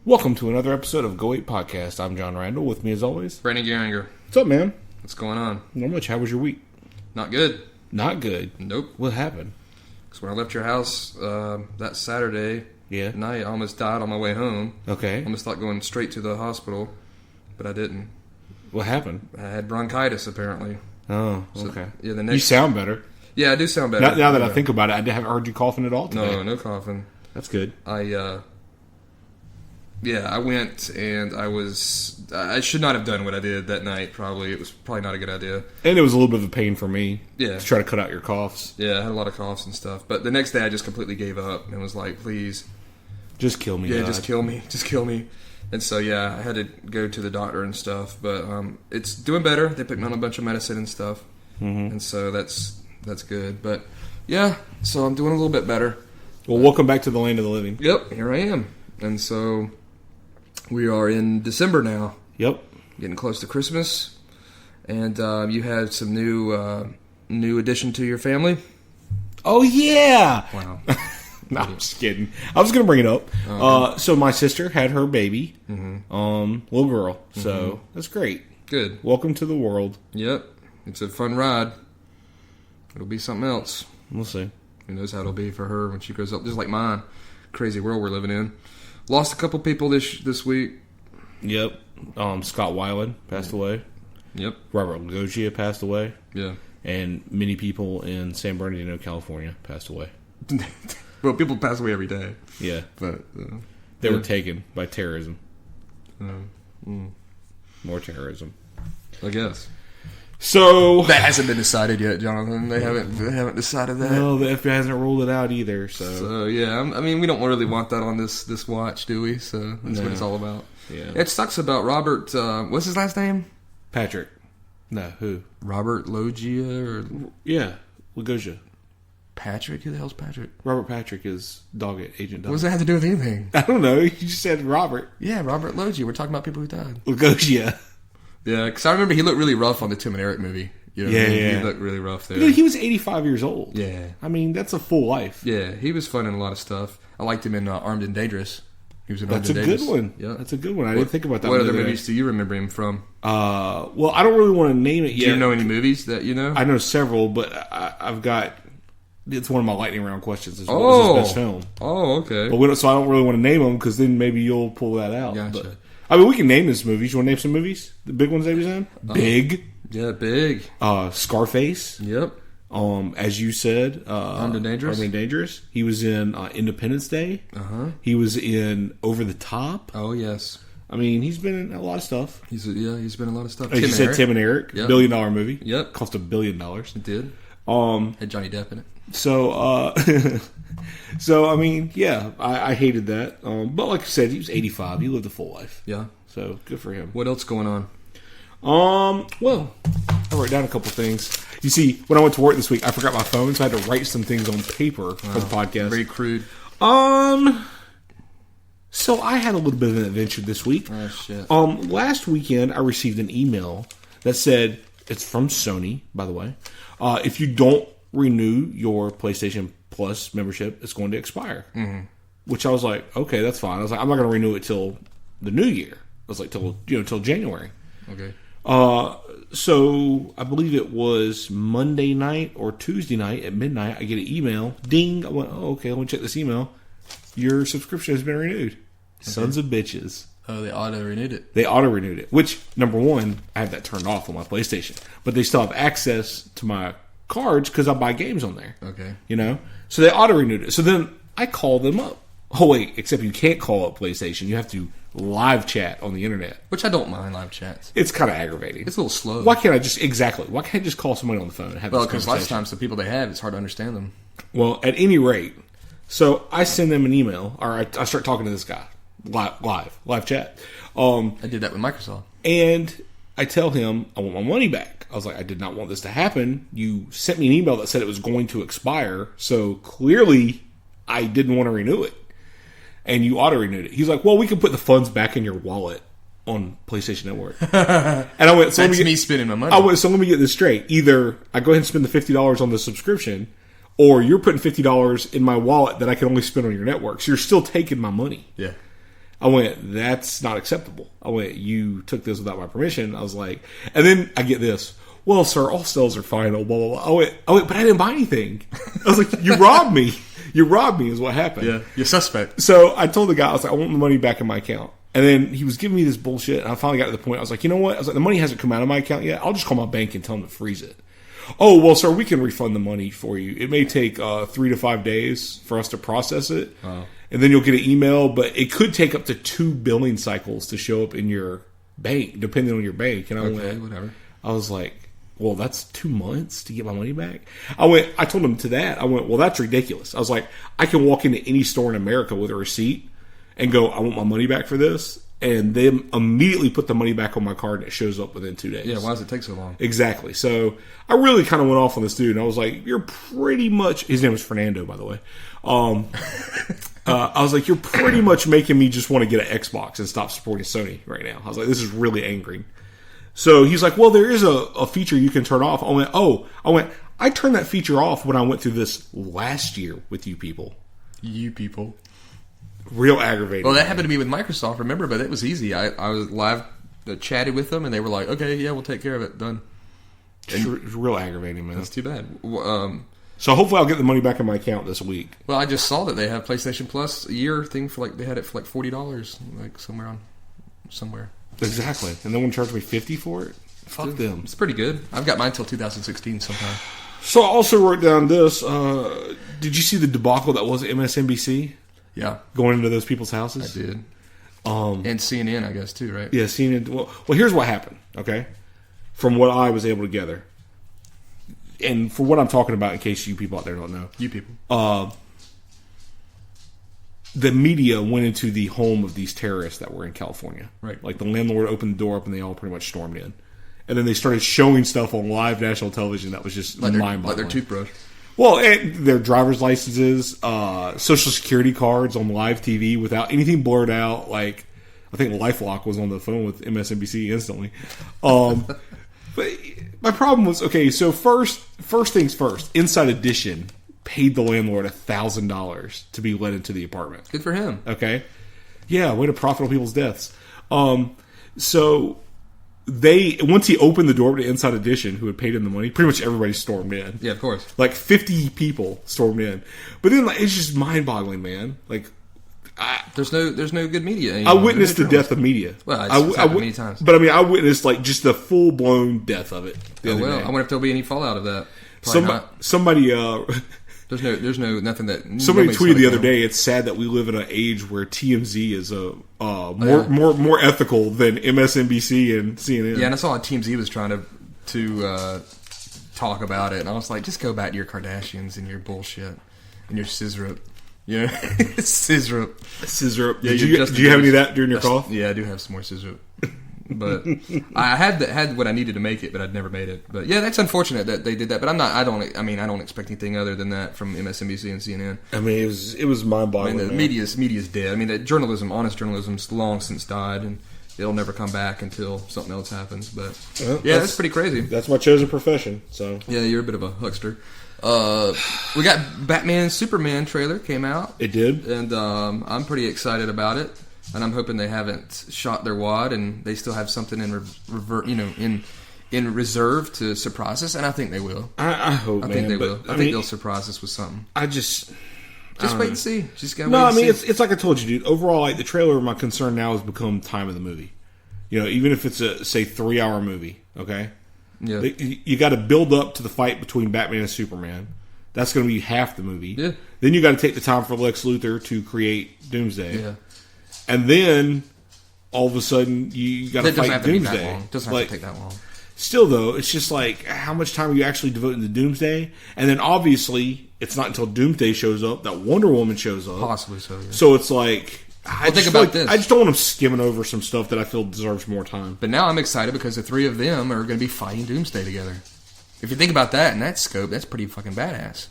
Welcome to another episode of Go 8 Podcast. I'm Jon Randall. With me as always, Brandon Gehringer. What's up, man? What's going on? Not much. How was your week? Not good. Not good? Nope. What happened? Because when I left your house that Saturday night, I almost died on my way home. Okay. I almost thought going straight to the hospital, but I didn't. What happened? I had bronchitis, apparently. Oh, okay. Yeah, You sound better. Yeah, I do sound better. Now that I think about it, I haven't heard you coughing at all today. No coughing. That's good. I went and I should not have done what I did that night, probably. It was probably not a good idea. And it was a little bit of a pain for me. Yeah. To try to cut out your coughs. Yeah, I had a lot of coughs and stuff. But the next day I just completely gave up and was like, please. Just kill me, Yeah, God. just kill me. Just kill me. And so, yeah, I had to go to the doctor and stuff. But it's doing better. They put me on a bunch of medicine and stuff. Mm-hmm. And so that's good. But, yeah, so I'm doing a little bit better. Well, welcome back to the land of the living. Yep, here I am. And so we are in December now. Yep. Getting close to Christmas. And you had some new addition to your family. Oh, yeah! Wow. No, I'm just kidding. I was going to bring it up. Okay. So my sister had her baby, little girl. So that's great. Good. Welcome to the world. Yep. It's a fun ride. It'll be something else. We'll see. Who knows how it'll be for her when she grows up. Just like mine. Crazy world we're living in. Lost a couple people this week. Yep. Scott Weiland passed away. Yep. Robert Loggia passed away. Yeah. And many people in San Bernardino, California passed away. Well, people pass away every day. Yeah. But they were taken by terrorism. More terrorism, I guess. So that hasn't been decided yet, Jonathan. They haven't decided that. No, the FBI hasn't ruled it out either. So yeah, I mean, we don't really want that on this watch, do we? So that's what it's all about. Yeah. It sucks about Robert. What's his last name? Patrick. No, who? Robert Loggia or Loggia. Patrick? Who the hell's Patrick? Robert Patrick is Agent Dog. What does that have to do with anything? I don't know. You just said Robert. Yeah, Robert Loggia. We're talking about people who died. Loggia. Yeah, because I remember he looked really rough on the Tim and Eric movie. You know what I mean? He looked really rough there. Dude, he was 85 years old. Yeah. I mean, that's a full life. Yeah, he was fun in a lot of stuff. I liked him in Armed and Dangerous. He was in Armed and Dangerous. That's a good one. Yeah. That's a good one. I didn't think about that. What other movies do you remember him from? Well, I don't really want to name it yet. Do you know any movies that you know? I know several, but I've got... It's one of my lightning round questions. What was his best film? Oh, okay. But so I don't really want to name them because then maybe you'll pull that out. Gotcha. But, I mean, we can name his movies. You want to name some movies? The big ones that he was in? Big. Yeah, Big. Scarface. Yep. As you said, Armed and Dangerous. He was in Independence Day. He was in Over the Top. Oh, yes. I mean, he's been in a lot of stuff. He's been in a lot of stuff. As you said, Tim and Eric. Yep. $1 billion movie. Yep. Cost $1 billion. It did. Had Johnny Depp in it. So, so I mean, yeah, I hated that. But like I said, he was 85. He lived a full life. Yeah. So good for him. What else going on? Well, I wrote down a couple things. You see, when I went to work this week, I forgot my phone, so I had to write some things on paper for the podcast. Very crude. So I had a little bit of an adventure this week. Oh shit. Last weekend I received an email that said, it's from Sony, by the way. If you don't renew your PlayStation Plus membership, it's going to expire. Mm-hmm. Which I was like, okay, that's fine. I was like, I'm not going to renew it till the new year. I was like, till January. Okay. So I believe it was Monday night or Tuesday night at midnight. I get an email. Ding. I went, oh, okay, let me check this email. Your subscription has been renewed. Okay. Sons of bitches. Oh, they auto-renewed it. They auto-renewed it. Which, number one, I have that turned off on my PlayStation. But they still have access to my cards because I buy games on there. Okay. You know? So they auto-renewed it. So then I call them up. Oh, wait, except you can't call up PlayStation. You have to live chat on the internet. Which I don't mind live chats. It's kind of aggravating. It's a little slow. Why can't I just call somebody on the phone and have this conversation? Because lots of times the people they have, it's hard to understand them. Well, at any rate, so I send them an email, or I start talking to this guy. Live chat. I did that with Microsoft. And I tell him I want my money back. I was like, I did not want this to happen. You sent me an email that said it was going to expire, so clearly I didn't want to renew it. And you auto-renewed it. He's like, well, we can put the funds back in your wallet on PlayStation Network. And I went, so that's me spending my money. I went, so let me get this straight. Either I go ahead and spend the $50 on the subscription, or you're putting $50 in my wallet that I can only spend on your network. So you're still taking my money. Yeah. I went, that's not acceptable. I went, you took this without my permission. I was like, and then I get this. Well, sir, all sales are final, blah, blah, blah. I went, but I didn't buy anything. I was like, you robbed me. You robbed me is what happened. Yeah, you're suspect. So I told the guy, I was like, I want the money back in my account. And then he was giving me this bullshit, and I finally got to the point, I was like, you know what? I was like, the money hasn't come out of my account yet. I'll just call my bank and tell them to freeze it. Oh, well, sir, we can refund the money for you. It may take 3 to 5 days for us to process it. Wow. And then you'll get an email, but it could take up to 2 billing cycles to show up in your bank, depending on your bank. And I was like, well, that's 2 months to get my money back. I told him to that. I went, well, that's ridiculous. I was like, I can walk into any store in America with a receipt and go, I want my money back for this. And they immediately put the money back on my card and it shows up within 2 days. Yeah, why does it take so long? Exactly. So I really kind of went off on this dude and I was like, you're pretty much, his name was Fernando, by the way. I was like, you're pretty much making me just want to get an Xbox and stop supporting Sony right now. I was like, this is really angering. So he's like, well, there is a feature you can turn off. I went, I turned that feature off when I went through this last year with you people. You people. Real aggravating. Well, that happened to me with Microsoft, remember, but it was easy. I was live, chatted with them, and they were like, okay, yeah, we'll take care of it. Done. It's real aggravating, man. That's too bad. So hopefully I'll get the money back in my account this week. Well, I just saw that they have PlayStation Plus a year thing for they had it for $40, somewhere. Exactly. And no one charged me $50 for it? Fuck them. It's pretty good. I've got mine until 2016 sometime. So I also wrote down this. Did you see the debacle that was MSNBC? Yeah. Going into those people's houses? I did. And CNN, I guess, too, right? Yeah, CNN. Well, here's what happened, okay? From what I was able to gather. And for what I'm talking about, in case you people out there don't know. You people. The media went into the home of these terrorists that were in California. Right. Like, the landlord opened the door up and they all pretty much stormed in. And then they started showing stuff on live national television that was just mind-boggling. Like their toothbrush. Well, and their driver's licenses, social security cards on live TV without anything blurred out. Like, I think LifeLock was on the phone with MSNBC instantly. But my problem was, okay, so first things first, Inside Edition paid the landlord $1,000 to be let into the apartment. Good for him. Okay. Yeah, way to profit on people's deaths. So once he opened the door to Inside Edition, who had paid him the money, pretty much everybody stormed in. Yeah, of course. Like 50 people stormed in. But then it's just mind-boggling, man. Like, there's no good media anymore. I witnessed the death of media. Well, it's happened many times. But I mean, I witnessed like just the full-blown death of it. I wonder if there'll be any fallout of that. Somebody There's nothing that somebody tweeted the other day. It's sad that we live in an age where TMZ is more ethical than MSNBC and CNN. Yeah, and I saw TMZ was trying to talk about it, and I was like, just go back to your Kardashians and your bullshit and your scissor. Yeah, scissor. Yeah, do you have any of that during your cough? Yeah, I do have some more scissor. But I had what I needed to make it, but I'd never made it. But yeah, that's unfortunate that they did that. But I don't expect anything other than that from MSNBC and CNN. I mean, it was mind-boggling. The media's dead. I mean, honest journalism's long since died, and it'll never come back until something else happens. But yeah, that's pretty crazy. That's my chosen profession. So yeah, you're a bit of a huckster. We got Batman Superman trailer came out. It did, and I'm pretty excited about it. And I'm hoping they haven't shot their wad and they still have something in reserve to surprise us. And I think they will. I hope. I think they will. I think they'll surprise us with something. Just wait and see. Just gotta wait and see. It's like I told you, dude. Overall, like the trailer, my concern now has become time of the movie. You know, even if it's a 3-hour movie, okay. Yeah. You got to build up to the fight between Batman and Superman. That's going to be half the movie. Yeah. Then you got to take the time for Lex Luthor to create Doomsday. Yeah. And then, all of a sudden, you got to fight Doomsday. It doesn't have to take that long. Still, though, it's just like, how much time are you actually devoting to Doomsday? And then, obviously, it's not until Doomsday shows up that Wonder Woman shows up. Possibly so, yeah. So it's like, think about this. I just don't want them skimming over some stuff that I feel deserves more time. But now I'm excited because the three of them are going to be fighting Doomsday together. If you think about that in that scope, that's pretty fucking badass.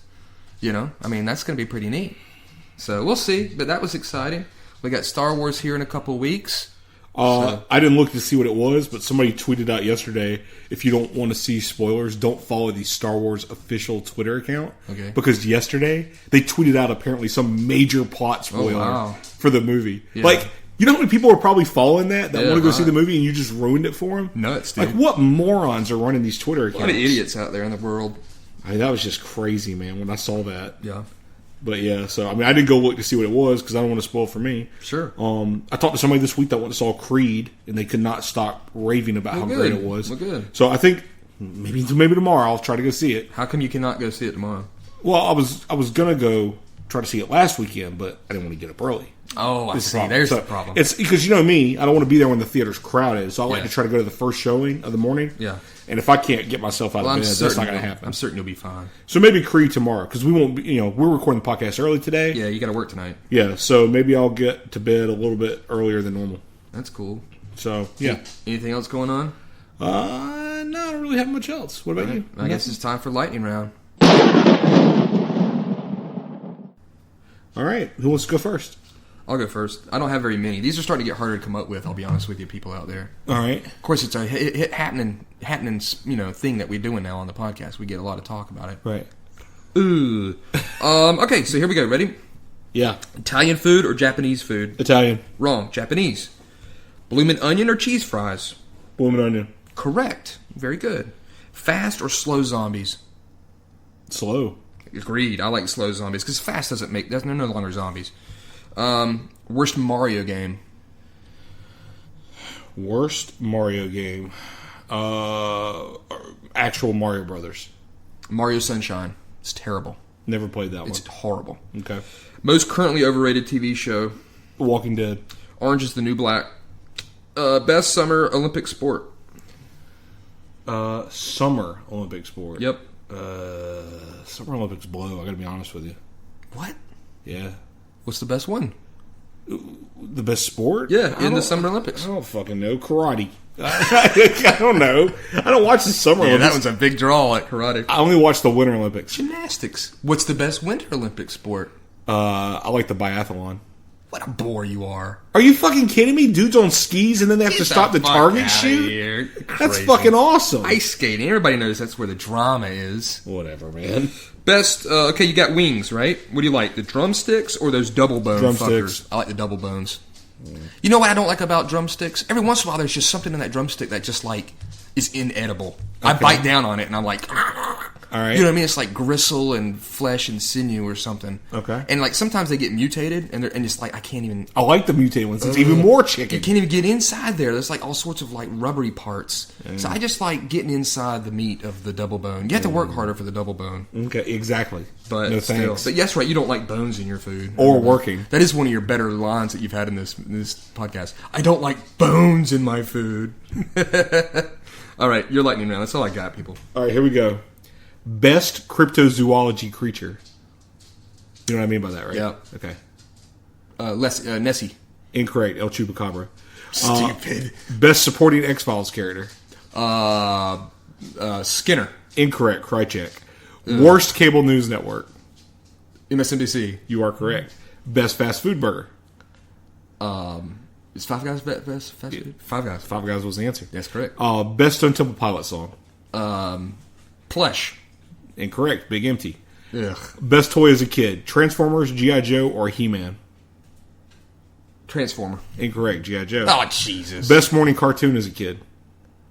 You know? I mean, that's going to be pretty neat. So, we'll see. But that was exciting. We got Star Wars here in a couple weeks. I didn't look to see what it was, but somebody tweeted out yesterday, if you don't want to see spoilers, don't follow the Star Wars official Twitter account. Okay. Because yesterday, they tweeted out apparently some major plot spoiler for the movie. Yeah. Like, You know how many people are probably following that Yeah, want to go see the movie, and you just ruined it for them? Nuts, dude. Like, what morons are running these Twitter accounts? A lot of idiots out there in the world. I mean, that was just crazy, man, when I saw that. Yeah. But yeah, so I mean, I didn't go look to see what it was because I don't want to spoil it for me. Sure. I talked to somebody this week that went and saw Creed, and they could not stop raving about how great it was. Well, good. So I think maybe tomorrow I'll try to go see it. How come you cannot go see it tomorrow? Well, I was gonna go try to see it last weekend, but I didn't want to get up early. Oh, I see. The There's the problem. It's because, you know me, I don't want to be there when the theater's crowded, so I like Yeah. to try to go to the first showing of the morning. Yeah. And if I can't get myself out of bed, that's not going to happen. I'm certain you'll be fine. So maybe Creed tomorrow, because we won't be, we're recording the podcast early today. Yeah, you got to work tonight. Yeah, so maybe I'll get to bed a little bit earlier than normal. That's cool. So, yeah. Anything else going on? No, I don't really have much else. What about you? I guess it's time for lightning round. All right. Who wants to go first? I'll go first. I don't have very many. These are starting to get harder to come up with, I'll be honest with you, people out there. All right. Of course, it's a happening thing that we're doing now on the podcast. We get a lot of talk about it. Right. Ooh. Okay, so here we go. Ready? Yeah. Italian food or Japanese food? Italian. Wrong. Japanese. Bloomin' onion or cheese fries? Bloomin' onion. Correct. Very good. Fast or slow zombies? Slow. Agreed. I like slow zombies because fast they're no longer zombies. Worst Mario game? Worst Mario game. Actual Mario Brothers. Mario Sunshine. It's terrible. Never played that one. It's horrible. Okay. Most currently overrated TV show? Walking Dead. Orange is the New Black. Best summer Olympic sport? Summer Olympic sport. Yep. Summer Olympics blow, I gotta be honest with you. What? Yeah. What's the best one? The best sport? Yeah, in the Summer Olympics. I don't fucking know. Karate. I don't know. I don't watch the Summer Olympics. That one's a big draw like karate. I only watch the Winter Olympics. Gymnastics. What's the best Winter Olympic sport? I like the biathlon. What a bore you are. Are you fucking kidding me? Dudes on skis and then they have to stop the target shoot? That's fucking awesome. Ice skating. Everybody knows that's where the drama is. Whatever, man. Best, okay, you got wings, right? What do you like, the drumsticks or those double bone Drumsticks. fuckers? I like the double bones. You know what I don't like about drumsticks? Every once in a while there's just something in that drumstick that just, like, is inedible. I bite down on it and I'm like... All right. You know what I mean? It's like gristle and flesh and sinew or something. Okay. And like sometimes they get mutated and it's like I can't even... I like the mutated ones. It's even more chicken. You can't even get inside there. There's like all sorts of like rubbery parts. So I just like getting inside the meat of the double bone. You have to work harder for the double bone. Okay, exactly. But no still. thanks. But yes, right. You don't like bones in your food. Or working. That is one of your better lines that you've had in this podcast. I don't like bones in my food. All right, you're lightning round. That's all I got, people. All right, here we go. Best cryptozoology creature. You know what I mean by that, right? Yeah. Okay. Nessie. Incorrect. El Chupacabra. Stupid. Best supporting X-Files character. Skinner. Incorrect. Krychek. Worst cable news network. MSNBC. You are correct. Best fast food burger. Is Five Guys best fast food? Five Guys. Five Guys was the answer. That's correct. Best Stone Temple Pilot song. Plush. Incorrect. Big Empty. Ugh. Best toy as a kid. Transformers, G.I. Joe, or He-Man. Transformer. Incorrect. G.I. Joe. Oh, Jesus. Best morning cartoon as a kid.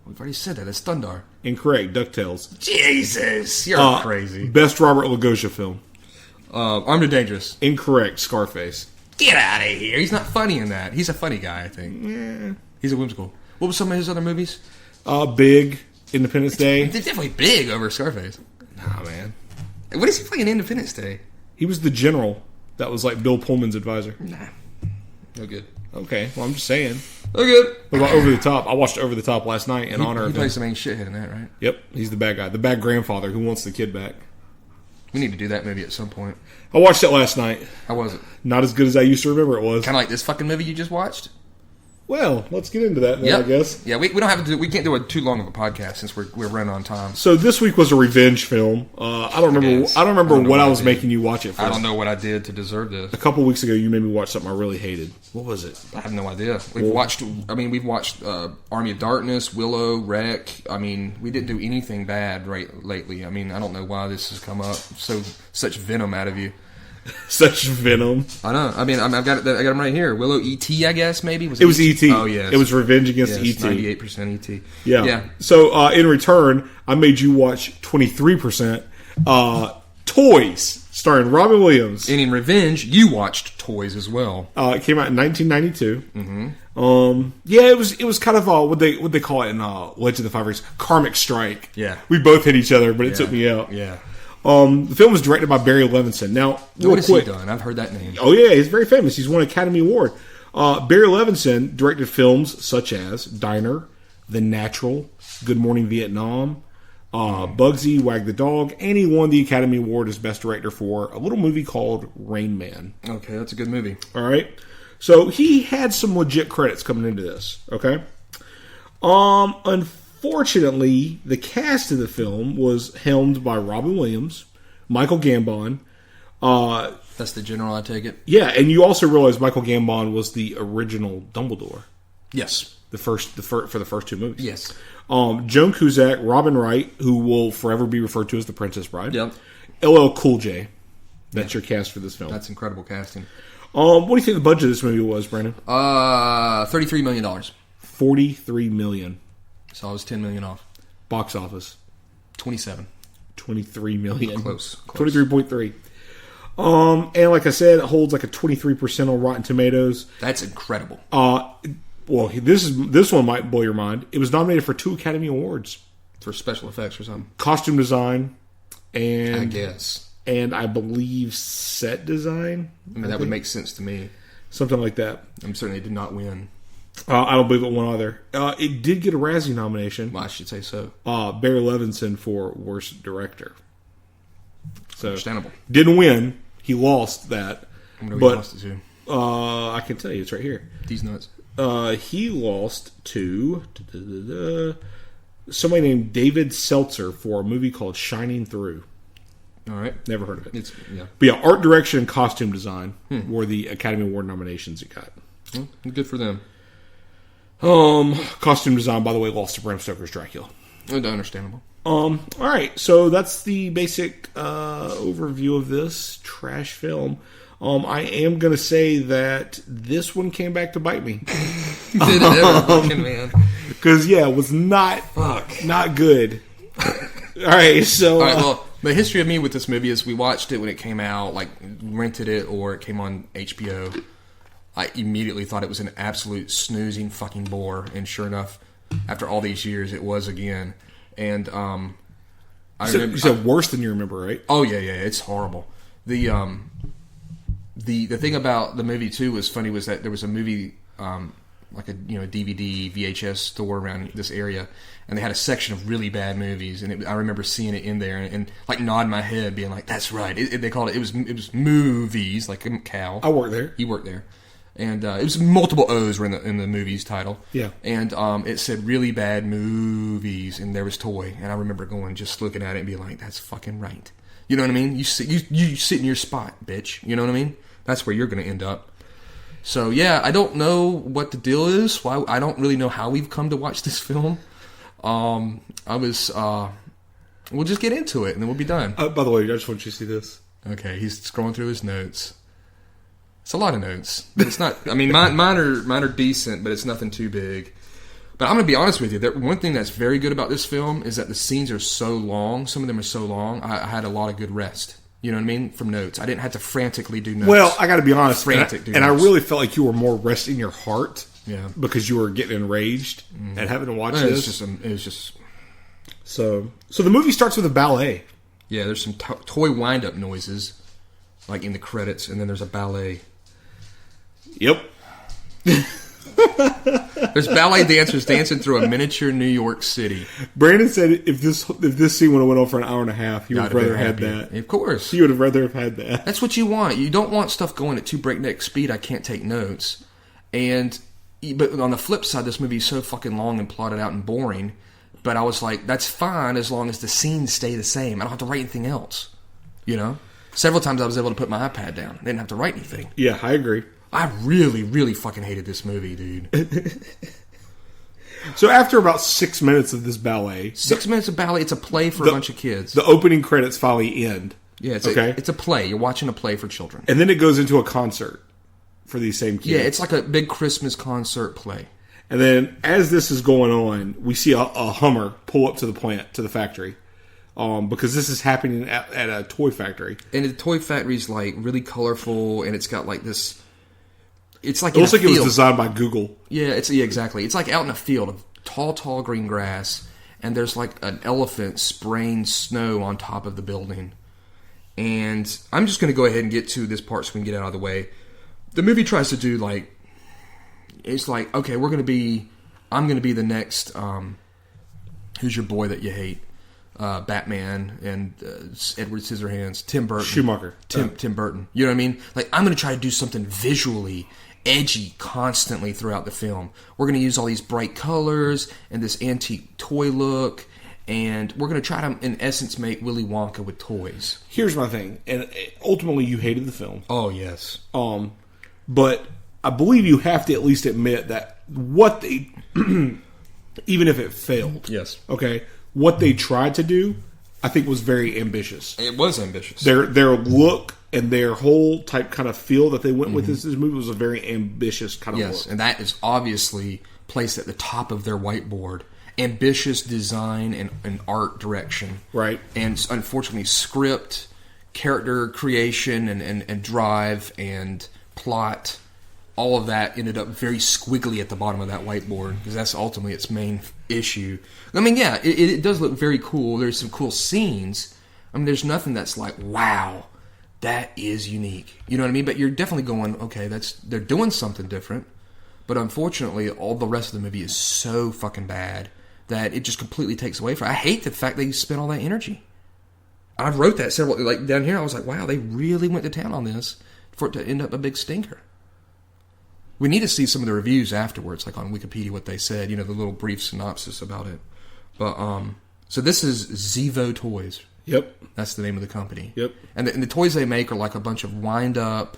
We've already said that. It's Thundar. Incorrect. DuckTales. Jesus. You're crazy. Best Robert Lagosha film. Armed and Dangerous. Incorrect. Scarface. Get out of here. He's not funny in that. He's a funny guy, I think. Yeah. He's a whimsical. What was some of his other movies? Big. Independence Day. They're definitely big over Scarface. Nah, man. What is he playing Independence Day? He was the general that was like Bill Pullman's advisor. Nah. No good. Okay, well, I'm just saying. No good. What about Over the Top? I watched Over the Top last night in honor He of him. plays the main shithead in that, right? Yep, he's the bad guy. The bad grandfather who wants the kid back. We need to do that movie at some point. I watched it last night. How was it? Not as good as I used to remember it was. Kind of like this fucking movie you just watched? Well, let's get into that then, I guess. Yeah, we don't have to do. We can't do too long of a podcast since we're running on time. So this week was a revenge film. I don't remember what I was making you watch it for. I don't know what I did to deserve this. A couple weeks ago, you made me watch something I really hated. What was it? I have no idea. We've watched Army of Darkness, Willow, Wreck. I mean, we didn't do anything bad lately. I mean, I don't know why this has come up. Such venom out of you. Such venom. I know. I mean, I've got them right here. Willow E.T., I guess, maybe? It was E.T. Oh, yeah. It was Revenge Against E.T. 98% E.T. Yeah. So, in return, I made you watch 23%. Toys, starring Robin Williams. And in Revenge, you watched Toys as well. It came out in 1992. Mm-hmm. Yeah, it was kind of what they call it in Legend of the Five Rings, karmic strike. Yeah. We both hit each other, but it took me out. Yeah. The film was directed by Barry Levinson. Now, what has he done? I've heard that name. Oh yeah, he's very famous. He's won an Academy Award. Barry Levinson directed films such as Diner, The Natural, Good Morning Vietnam, Bugsy, Wag the Dog, and he won the Academy Award as Best Director for a little movie called Rain Man. Okay, that's a good movie. All right. So he had some legit credits coming into this. Okay. Unfortunately, the cast of the film was helmed by Robin Williams, Michael Gambon. That's the general, I take it? Yeah, and you also realize Michael Gambon was the original Dumbledore. Yes. For the first two movies. Yes. Joan Cusack, Robin Wright, who will forever be referred to as the Princess Bride. Yep. LL Cool J. That's your cast for this film. That's incredible casting. What do you think the budget of this movie was, Brandon? $33 million. $43 million. So I was $10 million off. Box office. 27. $23 million. Close. 23.3. And like I said, it holds like a 23% on Rotten Tomatoes. That's incredible. Well, this one might blow your mind. It was nominated for 2 Academy Awards. For special effects or something. Costume design and I guess. And I believe set design. I mean, that would make sense to me. Something like that. Certainly did not win. I don't believe it won either. It did get a Razzie nomination. Well, I should say so. Barry Levinson for Worst Director. So, understandable. Didn't win. He lost that. I wonder who he lost it to. I can tell you. It's right here. These nuts. He lost to somebody named David Seltzer for a movie called Shining Through. All right. Never heard of it. Yeah. But yeah, art direction and costume design were the Academy Award nominations it got. Well, good for them. Costume design, by the way, lost to Bram Stoker's Dracula. Understandable. All right, so that's the basic overview of this trash film. I am going to say that this one came back to bite me. Did it ever, fucking man? Because it was not good. All right, so well, the history of me with this movie is we watched it when it came out, like rented it or it came on HBO. I immediately thought it was an absolute snoozing fucking bore, and sure enough, after all these years, it was again. And I remember, you said worse than you remember, right? Oh yeah, it's horrible. The thing about the movie too was funny was that there was a movie like a DVD VHS store around this area, and they had a section of really bad movies, and I remember seeing it in there and like nodding my head, being like, "That's right." They called it. It was movies, like a cow. I worked there. He worked there. And it was multiple O's were in the movie's title. Yeah. And it said really bad movies, and there was toy. And I remember just looking at it and being like, that's fucking right. You know what I mean? You sit in your spot, bitch. You know what I mean? That's where you're going to end up. So, yeah, I don't know what the deal is. Why I don't really know how we've come to watch this film. We'll just get into it, and then we'll be done. By the way, I just want you to see this. Okay, he's scrolling through his notes. It's a lot of notes. But it's not. I mean, mine are decent, but it's nothing too big. But I'm going to be honest with you. One thing that's very good about this film is that the scenes are so long. Some of them are so long. I had a lot of good rest. You know what I mean? From notes. I didn't have to frantically do notes. Well, I got to be honest. And I really felt like you were more resting your heart. Yeah. Because you were getting enraged at having to watch this. It was just. So the movie starts with a ballet. Yeah, there's some toy wind-up noises, like in the credits, and then there's a ballet. Yep. There's ballet dancers dancing through a miniature New York City. Brandon said if this scene would have went on for an hour and a half, he would have rather had that. Of course. He would have rather have had that. That's what you want. You don't want stuff going at too breakneck speed. I can't take notes. But on the flip side, this movie is so fucking long and plotted out and boring. But I was like, that's fine as long as the scenes stay the same. I don't have to write anything else. You know? Several times I was able to put my iPad down. I didn't have to write anything. Yeah, I agree. I really, really fucking hated this movie, dude. So after about 6 minutes of this ballet... 6 minutes of ballet, it's a play for a bunch of kids. The opening credits finally end. Yeah, it's a play. You're watching a play for children. And then it goes into a concert for these same kids. Yeah, it's like a big Christmas concert play. And then as this is going on, we see a Hummer pull up to the plant, to the factory. Because this is happening at a toy factory. And the toy factory is like really colorful, and it's got like this... It's like it looks like it was designed by Google. Yeah, exactly. It's like out in a field of tall green grass, and there's like an elephant spraying snow on top of the building. And I'm just going to go ahead and get to this part so we can get out of the way. The movie tries to do like... It's like, okay, I'm going to be the next... who's your boy that you hate? Batman and Edward Scissorhands, Tim Burton. Schumacher. Tim Burton. You know what I mean? Like, I'm going to try to do something visually edgy constantly throughout the film. We're going to use all these bright colors and this antique toy look, and we're going to try to, in essence, make Willy Wonka with toys. Here's my thing, and ultimately you hated the film. Oh, yes. But I believe you have to at least admit that what they, even if it failed, yes, okay, what they tried to do, I think was very ambitious. It was ambitious. Their look and their whole type kind of feel that they went with this movie was a very ambitious kind of look. Yes, and that is obviously placed at the top of their whiteboard. Ambitious design and art direction. Right. And unfortunately, script, character creation, and drive, and plot, all of that ended up very squiggly at the bottom of that whiteboard, because that's ultimately its main issue. I mean, yeah, it does look very cool. There's some cool scenes. I mean, there's nothing that's like, wow, that is unique. You know what I mean? But you're definitely going, okay, they're doing something different. But unfortunately, all the rest of the movie is so fucking bad that it just completely takes away from it. I hate the fact they spent all that energy. I wrote that several, like down here, I was like, wow, they really went to town on this for it to end up a big stinker. We need to see some of the reviews afterwards, like on Wikipedia, what they said, the little brief synopsis about it. But, so this is Zevo Toys. Yep. That's the name of the company. Yep. And the toys they make are like a bunch of wind-up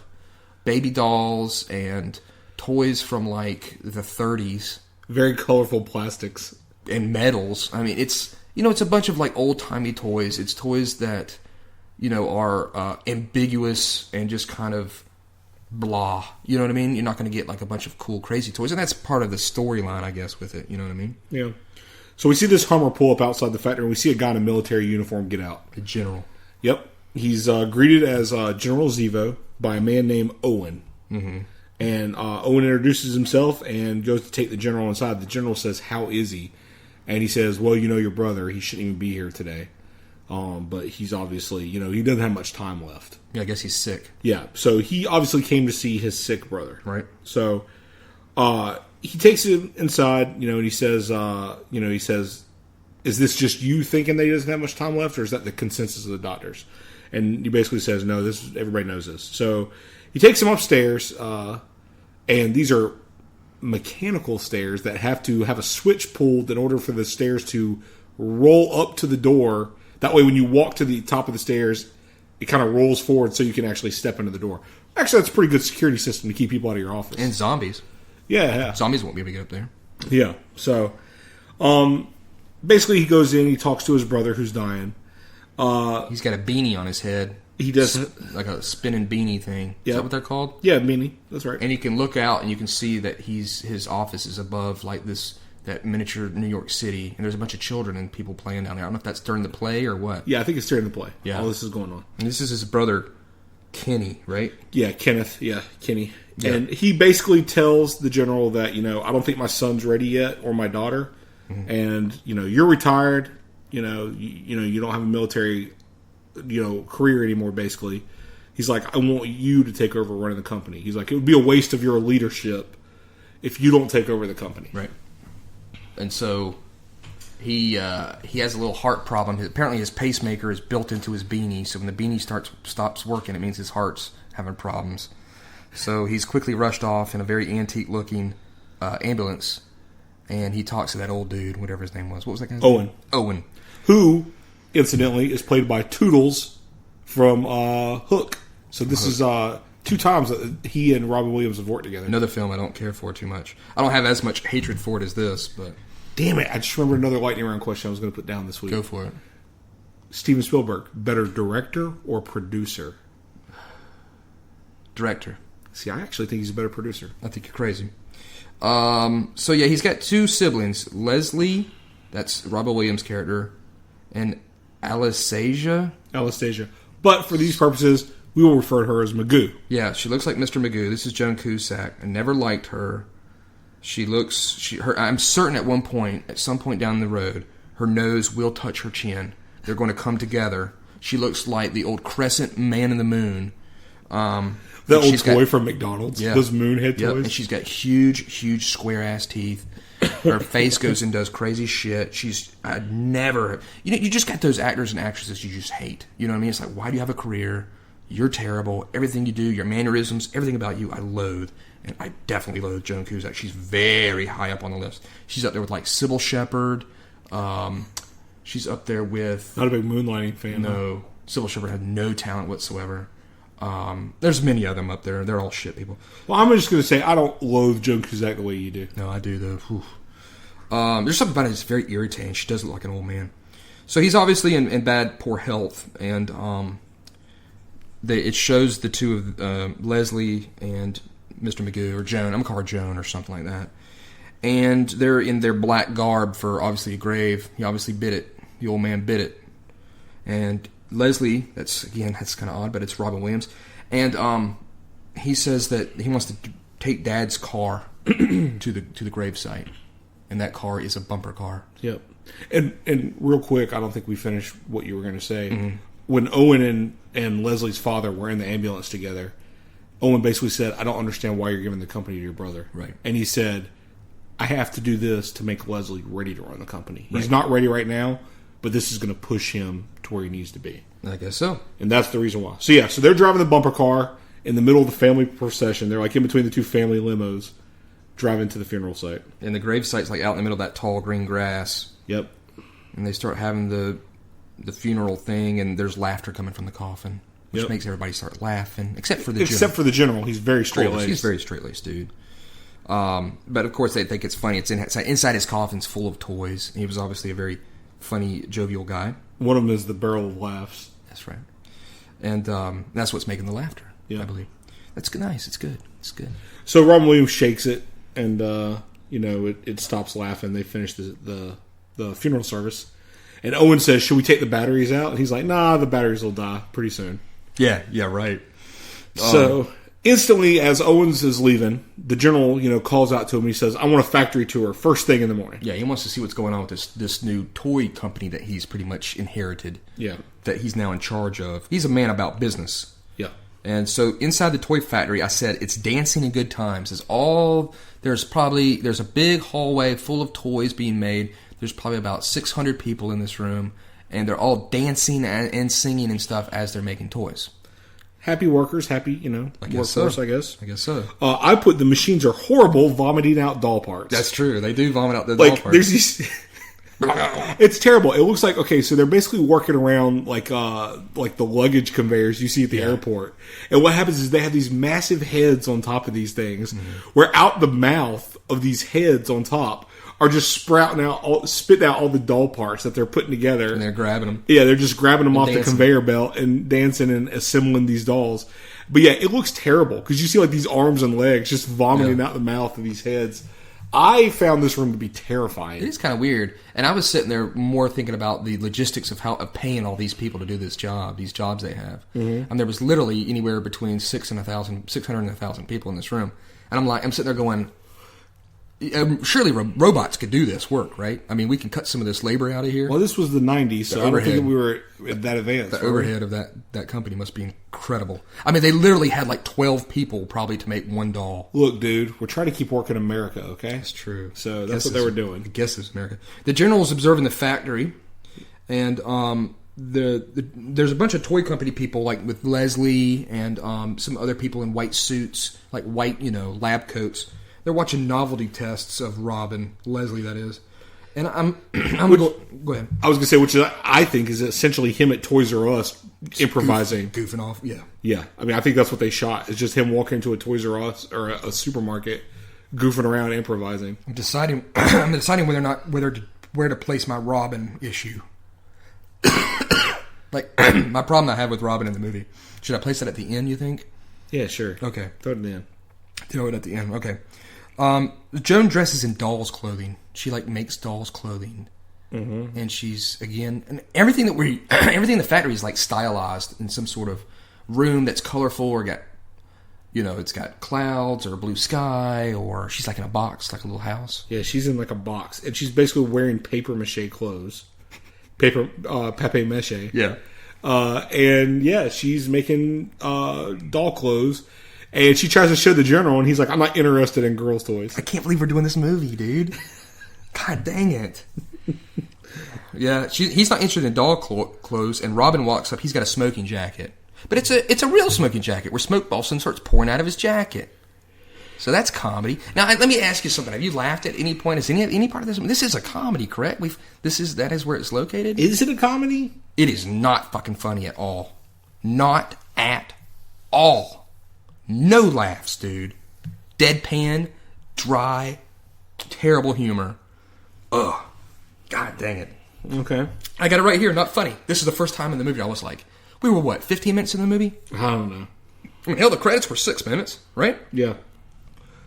baby dolls and toys from like the 30s. Very colorful plastics. And metals. I mean, it's a bunch of like old-timey toys. It's toys that, are ambiguous and just kind of blah. You know what I mean? You're not going to get like a bunch of cool, crazy toys. And that's part of the storyline, I guess, with it. You know what I mean? Yeah. So we see this Hummer pull up outside the factory, and we see a guy in a military uniform get out. The general. Yep. He's greeted as General Zevo by a man named Owen. Mm-hmm. And Owen introduces himself and goes to take the general inside. The general says, "How is he?" And he says, "Well, your brother, he shouldn't even be here today. But he's obviously, he doesn't have much time left." Yeah, I guess he's sick. Yeah, so he obviously came to see his sick brother. Right. So he takes him inside, and he says, "Is this just you thinking that he doesn't have much time left, or is that the consensus of the doctors?" And he basically says, "No, everybody knows this." So he takes him upstairs, and these are mechanical stairs that have to have a switch pulled in order for the stairs to roll up to the door. That way, when you walk to the top of the stairs, it kind of rolls forward so you can actually step into the door. Actually, that's a pretty good security system to keep people out of your office. And zombies. Yeah. Zombies won't be able to get up there. Yeah. So, basically, he goes in, he talks to his brother who's dying. He's got a beanie on his head. He does. Like a spinning beanie thing. Yeah. Is that what they're called? Yeah, beanie. That's right. And you can look out and you can see that his office is above like that miniature New York City. And there's a bunch of children and people playing down there. I don't know if that's during the play or what. Yeah, I think it's during the play. Yeah. All this is going on. And this is his brother, Kenny, right? Yeah, Kenneth. Yeah, Kenny. Yeah. And he basically tells the general that, I don't think my son's ready yet, or my daughter. Mm-hmm. And, you're retired. You don't have a military, career anymore, basically. He's like, I want you to take over running the company. He's like, it would be a waste of your leadership if you don't take over the company. Right. And so he has a little heart problem. Apparently his pacemaker is built into his beanie, so when the beanie stops working, it means his heart's having problems. So he's quickly rushed off in a very antique-looking ambulance, and he talks to that old dude, whatever his name was. What was that guy's name? Owen. Who, incidentally, is played by Toodles from Hook. So this is 2 times that he and Robin Williams have worked together. Another film I don't care for too much. I don't have as much hatred for it as this, but... Damn it, I just remembered another lightning round question I was going to put down this week. Go for it. Steven Spielberg, better director or producer? Director. See, I actually think he's a better producer. I think you're crazy. So yeah, he's got two siblings. Leslie, that's Robin Williams' character, and Anastasia. But for these purposes, we will refer to her as Magoo. Yeah, she looks like Mr. Magoo. This is Joan Cusack. I never liked her. I'm certain at some point down the road, her nose will touch her chin. They're going to come together. She looks like the old Crescent Man in the Moon. The old toy from McDonald's. Yeah. Those Moonhead toys. And she's got huge square-ass teeth. Her face goes and does crazy shit. You just got those actors and actresses you just hate. You know what I mean? It's like, why do you have a career? You're terrible. Everything you do, your mannerisms, everything about you, I loathe. And I definitely loathe Joan Cusack. She's very high up on the list. She's up there with, like, Sybil Shepherd. She's up there with... Not a big moonlighting fan. No. Sybil Shepherd had no talent whatsoever. There's many of them up there. They're all shit people. Well, I'm just going to say, I don't loathe Joan Cusack the way you do. No, I do, though. There's something about it that's very irritating. She does look like an old man. So he's obviously in bad, poor health, and it shows the two of Leslie and Mr. Magoo, or Joan. I'm going to call her Joan or something like that. And they're in their black garb for, obviously, a grave. He obviously bit it. The old man bit it. And Leslie, that's kind of odd, but it's Robin Williams. And he says that he wants to take Dad's car to the gravesite. And that car is a bumper car. Yep. And real quick, I don't think we finished what you were going to say. Mm-hmm. When Owen and Leslie's father were in the ambulance together, Owen basically said, I don't understand why you're giving the company to your brother. Right. And he said, I have to do this to make Leslie ready to run the company. Right. He's not ready right now, but this is going to push him to where he needs to be. I guess so. And that's the reason why. So they're driving the bumper car in the middle of the family procession. They're like in between the two family limos, driving to the funeral site. And the grave site's like out in the middle of that tall green grass. Yep. And they start having the funeral thing, and there's laughter coming from the coffin, which makes everybody start laughing, except for the general. Except for the general. He's very straight-laced. He's very straight-laced, dude. But, of course, they think it's funny. It's inside his coffin's full of toys. He was obviously a very funny, jovial guy. One of them is the barrel of laughs. That's right. And that's what's making the laughter, I believe. That's nice. It's good. It's good. So Robin Williams shakes it, and, it stops laughing. They finish the funeral service. And Owen says, should we take the batteries out? And he's like, nah, the batteries will die pretty soon. Yeah, right. So instantly, as Owens is leaving, the general, calls out to him and he says, I want a factory tour first thing in the morning. Yeah, he wants to see what's going on with this new toy company that he's pretty much inherited. Yeah. That he's now in charge of. He's a man about business. Yeah. And so inside the toy factory, I said, it's dancing and good times. There's a big hallway full of toys being made. There's probably about 600 people in this room, and they're all dancing and singing and stuff as they're making toys. Happy workers, happy, workforce, I guess. I guess so. I put the machines are horrible, vomiting out doll parts. That's true. They do vomit out the doll parts. There's these... It's terrible. It looks like, okay, so they're basically working around like the luggage conveyors you see at the airport. And what happens is they have these massive heads on top of these things, where out the mouth of these heads on top are just spitting out all the doll parts that they're putting together. And they're grabbing them. Yeah, they're just grabbing them off the conveyor belt and dancing and assembling these dolls. But yeah, it looks terrible because you see like these arms and legs just vomiting out the mouth of these heads. I found this room to be terrifying. It is kind of weird. And I was sitting there more thinking about the logistics of paying all these people to do this job, these jobs they have. Mm-hmm. And there was literally anywhere between 600 and 1,000 people in this room. And I'm sitting there going, surely robots could do this work, right? I mean, we can cut some of this labor out of here. Well, this was the 90s, so I don't think we were that advanced. The overhead of that company must be incredible. I mean, they literally had like 12 people probably to make one doll. Look, dude, we're trying to keep working America, okay? That's true. So that's what they were doing. I guess it's America. The general was observing the factory, and there's a bunch of toy company people, like with Leslie and some other people in white suits, like white, lab coats. They're watching novelty tests of Robin, Leslie, that is. And I'm going to go ahead. I was going to say, which I think is essentially him at Toys R Us improvising. Goofing off, yeah. Yeah. I mean, I think that's what they shot. It's just him walking into a Toys R Us or a supermarket, goofing around, improvising. I'm deciding whether to place my Robin issue. Like, my problem I have with Robin in the movie. Should I place that at the end, you think? Yeah, sure. Okay. Throw it in. Throw it at the end. Okay. Joan dresses in doll's clothing. She, like, makes doll's clothing. Mm-hmm. And she's, again... And everything everything in the factory is, like, stylized in some sort of room that's colorful or got... You know, it's got clouds or blue sky, or she's like in a box, like a little house. Yeah, she's in like a box, and she's basically wearing paper mache clothes, papier mache. Yeah, and yeah, she's making doll clothes, and she tries to show the general, and he's like, "I'm not interested in girls' toys." I can't believe we're doing this movie, dude. God dang it. Yeah, he's not interested in doll clothes, and Robin walks up. He's got a smoking jacket. But it's a real smoking jacket where smoke Balsam starts pouring out of his jacket. So that's comedy. Now let me ask you something. Have you laughed at any point? Is any part of this? This is a comedy, correct? That is where it's located. Is it a comedy? It is not fucking funny at all. Not at all. No laughs, dude. Deadpan, dry, terrible humor. Ugh. God dang it. Okay. I got it right here. Not funny. This is the first time in the movie I was like. We were, 15 minutes in the movie? I don't know. I mean, hell, the credits were 6 minutes, right? Yeah.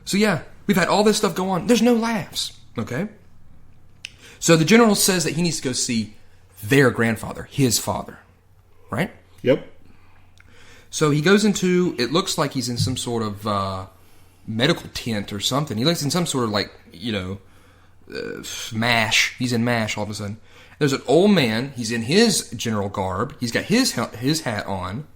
So, yeah, we've had all this stuff go on. There's no laughs, okay? So the general says that he needs to go see their grandfather, his father, right? Yep. So he goes into, it looks like he's in some sort of medical tent or something. He looks in some sort of, like, MASH. He's in MASH all of a sudden. There's an old man. He's in his general garb. He's got his hat on.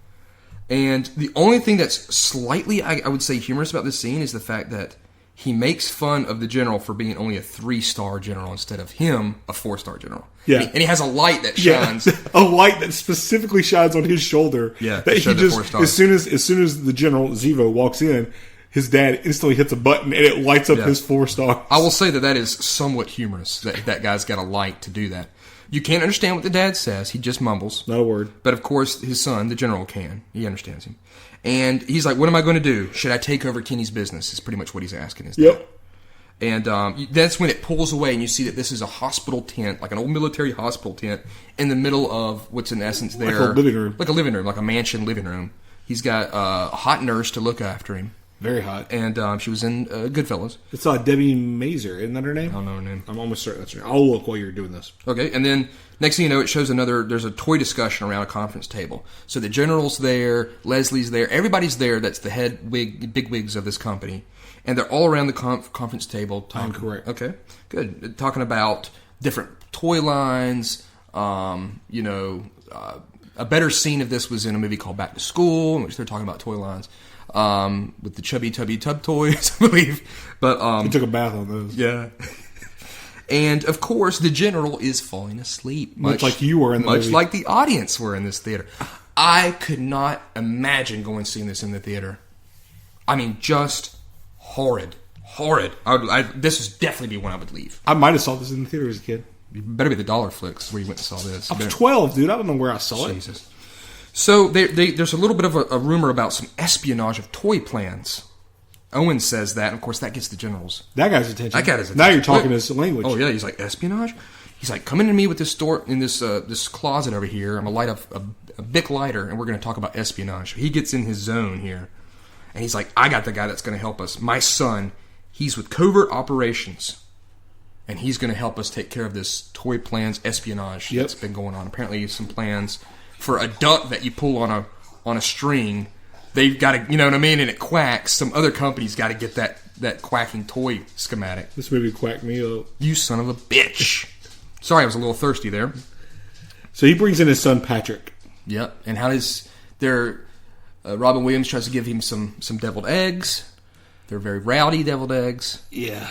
And the only thing that's slightly, I would say, humorous about this scene is the fact that he makes fun of the general for being only a 3-star general instead of him, a 4-star general. Yeah. And he has a light that shines. Yeah. A light that specifically shines on his shoulder. Yeah. That he just, as soon as the general Zevo walks in, his dad instantly hits a button and it lights up his 4 stars. I will say that is somewhat humorous, that guy's got a light to do that. You can't understand what the dad says. He just mumbles. Not a word. But of course, his son, the general, can. He understands him. And he's like, what am I going to do? Should I take over Kenny's business? Is pretty much what he's asking his dad. Yep. And that's when it pulls away and you see that this is a hospital tent, like an old military hospital tent, in the middle of what's in essence there. Like a living room. Like a living room, like a mansion living room. He's got a hot nurse to look after him. Very hot. And she was in Goodfellas. It's Debbie Mazur, isn't that her name? I don't know her name. I'm almost certain that's her name. I'll look while you're doing this. Okay, and then next thing you know, it shows there's a toy discussion around a conference table. So the general's there, Leslie's there, everybody's there that's the big wigs of this company. And they're all around the conference table talking. I'm correct. Okay, good. Talking about different toy lines, a better scene of this was in a movie called Back to School, in which they're talking about toy lines. With the Chubby Tubby Tub toys, I believe. But he took a bath on those. Yeah. And of course, the general is falling asleep, much like you were in the movie. Much like the audience were in this theater. I could not imagine going and seeing this in the theater. I mean, just horrid. This would definitely be one I would leave. I might have saw this in the theater as a kid. You better be the Dollar Flicks where you went and saw this. I was 12, dude. I don't know where I saw it. Jesus. So there's a little bit of a rumor about some espionage of toy plans. Owen says that, and of course that gets the general's. That guy's attention. That got his attention. Now you're talking his language. Oh yeah, he's like, espionage? He's like, come into me with this store in this closet over here. I'm gonna light up a Bic lighter, and we're gonna talk about espionage. He gets in his zone here, and he's like, I got the guy that's gonna help us. My son, he's with covert operations. And he's going to help us take care of this toy plans espionage that's been going on. Apparently, some plans for a duck that you pull on a string. They've got to, you know what I mean, and it quacks. Some other company's got to get that quacking toy schematic. This movie quacked me up. You son of a bitch! Sorry, I was a little thirsty there. So he brings in his son Patrick. Yep. And how does Robin Williams tries to give him some deviled eggs. They're very rowdy deviled eggs. Yeah.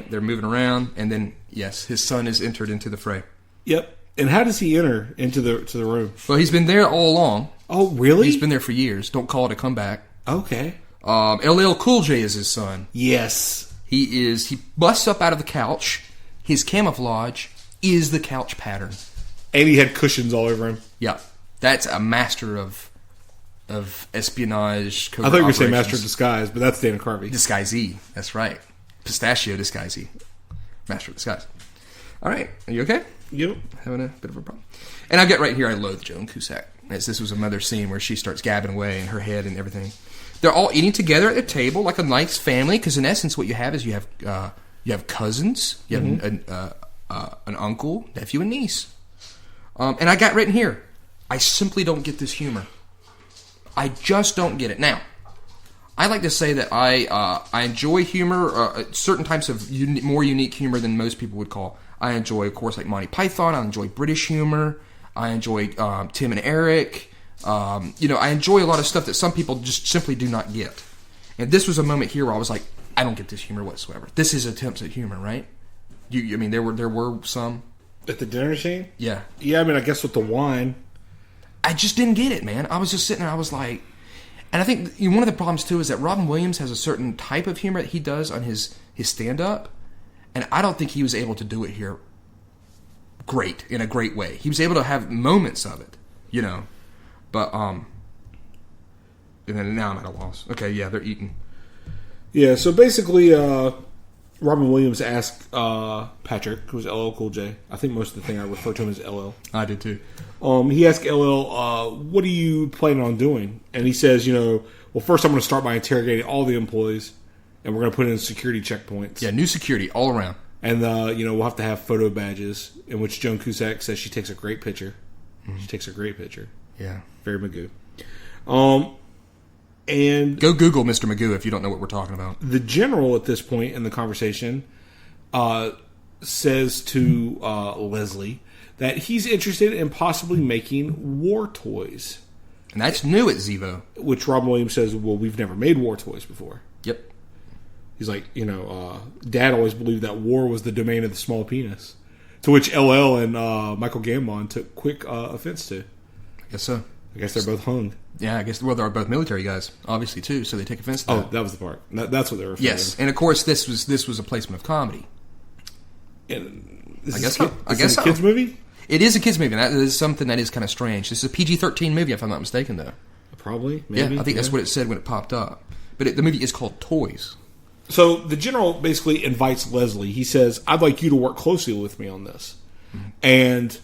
They're moving around. And then, yes, his son is entered into the fray. Yep. And how does he enter into the room? Well, he's been there all along. Oh, really? He's been there for years. Don't call it a comeback. Okay. LL Cool J is his son. Yes. He busts up out of the couch. His camouflage is the couch pattern. And he had cushions all over him. Yeah. That's a master of espionage. I thought you were going to say master of disguise, but that's Dana Carvey. Disguisee. That's right. Pistachio disguisee. Master of disguise. All right. Are you okay? Yep. Having a bit of a problem. And I get right here, I loathe Joan Cusack. This was another scene where she starts gabbing away in her head and everything. They're all eating together at the table like a nice family, because in essence what you have is you have cousins, you have an uncle, nephew, and niece. And I got written here, I simply don't get this humor. I just don't get it. Now, I like to say that I enjoy humor, certain types of more unique humor than most people would call. I enjoy, of course, like Monty Python. I enjoy British humor. I enjoy Tim and Eric. I enjoy a lot of stuff that some people just simply do not get. And this was a moment here where I was like, I don't get this humor whatsoever. This is attempts at humor, right? I mean, there were some at the dinner scene. Yeah. I mean, I guess with the wine, I just didn't get it, man. I was just sitting there. I was like. And I think one of the problems, too, is that Robin Williams has a certain type of humor that he does on his stand-up, and I don't think he was able to do it here in a great way. He was able to have moments of it, But, and then now I'm at a loss. Okay, yeah, they're eating. Yeah, so basically, Robin Williams asked Patrick, who's LL Cool J. I think most of the thing I refer to him as LL. I did, too. He asked LL, what are you planning on doing? And he says, well, first I'm going to start by interrogating all the employees, and we're going to put in security checkpoints. Yeah, new security all around. And, we'll have to have photo badges, in which Joan Cusack says she takes a great picture. Mm-hmm. She takes a great picture. Yeah. Very Magoo. And go Google Mr. Magoo if you don't know what we're talking about. The general at this point in the conversation says to Leslie that he's interested in possibly making war toys. And that's new at Zevo. Which Robin Williams says, well, we've never made war toys before. Yep. He's like, Dad always believed that war was the domain of the small penis. To which LL and Michael Gambon took quick offense to. I guess so. I guess they're both hung. Yeah, I guess, they're both military guys, obviously, too, so they take offense to that. Oh, that was the part. That's what they were referring to. Yes, and of course, this was a placement of comedy. And I guess so. Is it a kids' movie? It is a kids' movie, and that is something that is kind of strange. This is a PG-13 movie, if I'm not mistaken, though. Probably, maybe. Yeah, I think that's what it said when it popped up. But the movie is called Toys. So the general basically invites Leslie. He says, I'd like you to work closely with me on this. Mm-hmm. And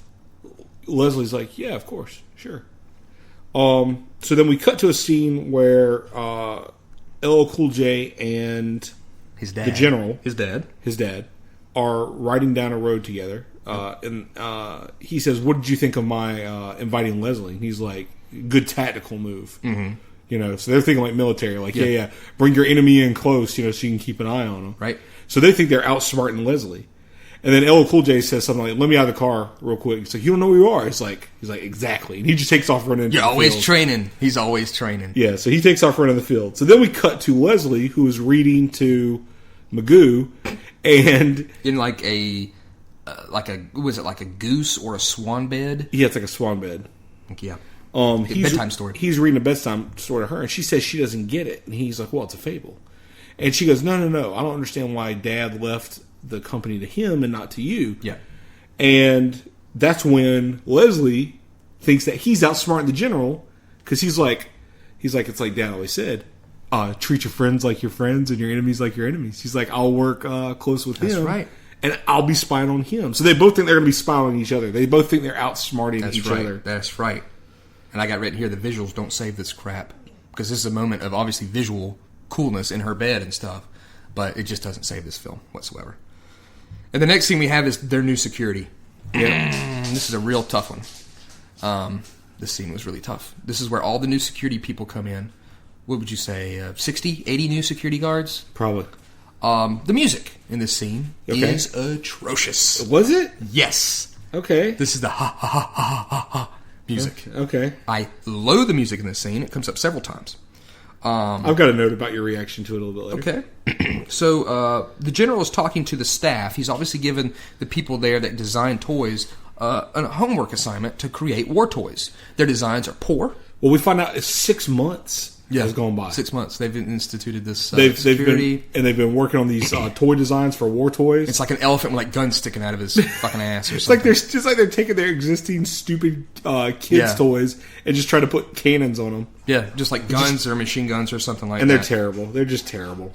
Leslie's like, yeah, of course, sure. So then we cut to a scene where LL Cool J and his dad, the general, his dad, are riding down a road together. And he says, what did you think of my inviting Leslie? And he's like, good tactical move. Mm-hmm. So they're thinking like military, like, yeah, bring your enemy in close, so you can keep an eye on them. Right. So they think they're outsmarting Leslie. And then LL Cool J says something like, let me out of the car real quick. He's like, you don't know who you are. He's like, exactly. And he just takes off running. You're always training. He's always training. Yeah, so he takes off running the field. So then we cut to Leslie, who is reading to Magoo, and in like a was it like a goose or a swan bed? Yeah, it's like a swan bed. Yeah. Bedtime story. He's reading a bedtime story to her, and she says she doesn't get it. And he's like, well, it's a fable. And she goes, no. I don't understand why Dad left the company to him and not to you. Yeah. And that's when Leslie thinks that he's outsmarting the general, because he's like, it's like Dad always said, treat your friends like your friends and your enemies like your enemies. He's like, I'll work close with him. That's right. And I'll be spying on him. So they both think they're going to be spying on each other. They both think they're outsmarting each other. That's right. And I got written here, the visuals don't save this crap. Because this is a moment of obviously visual coolness in her bed and stuff. But it just doesn't save this film whatsoever. And the next scene we have is their new security. Yeah. This is a real tough one. This scene was really tough. This is where all the new security people come in. What would you say, 60, 80 new security guards? Probably. The music in this scene is atrocious. Was it? Yes. Okay. This is the ha music. Okay. I loathe the music in this scene. It comes up several times. I've got a note about your reaction to it a little bit later. Okay. So the general is talking to the staff. He's obviously given the people there that design toys a homework assignment to create war toys. Their designs are poor. Well, we find out it's 6 months has gone by. 6 months. They've instituted this security. They've been working on these toy designs for war toys. It's like an elephant with like guns sticking out of his fucking ass or something. It's like they're taking their existing stupid kids' toys and just trying to put cannons on them. Yeah, just like guns or machine guns or something like that. And they're terrible. They're just terrible.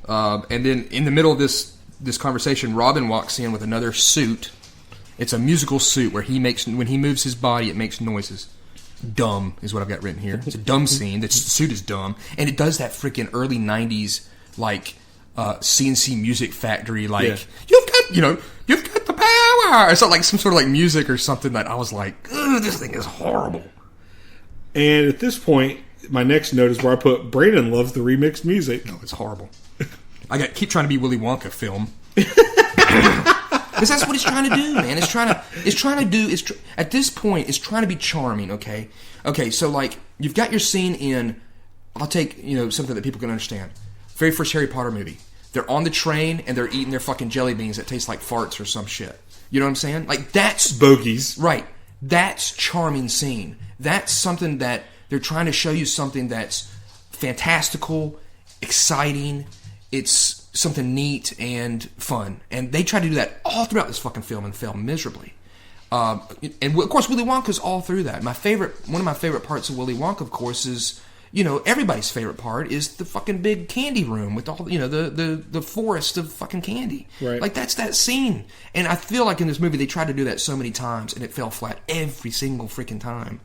And then in the middle of this conversation, Robin walks in with another suit It's a musical suit where when he moves his body, it makes noises. Dumb is what I've got written here. It's a dumb scene. The suit is dumb, and it does that freaking early '90s like CNC Music Factory, like you've got the power. It's not like some sort of like music or something that I was like, ugh, this thing is horrible. And at this point, my next note is where I put Brandon loves the remixed music. No, it's horrible. I keep trying to be Willy Wonka film. Because that's what it's trying to do, man. At this point, it's trying to be charming, okay? Okay, so, like, you've got your scene in, I'll take, something that people can understand. Very first Harry Potter movie. They're on the train, and they're eating their fucking jelly beans that taste like farts or some shit. You know what I'm saying? Like, that's... Bogies. Right. That's charming scene. That's something that they're trying to show you something that's fantastical, exciting, it's something neat and fun. And they try to do that all throughout this fucking film and fail miserably. And of course, Willy Wonka's all through that. One of my favorite parts of Willy Wonka, of course, is, everybody's favorite part is the fucking big candy room with all, the forest of fucking candy. Right. Like, that's that scene. And I feel like in this movie, they tried to do that so many times, and it fell flat every single freaking time.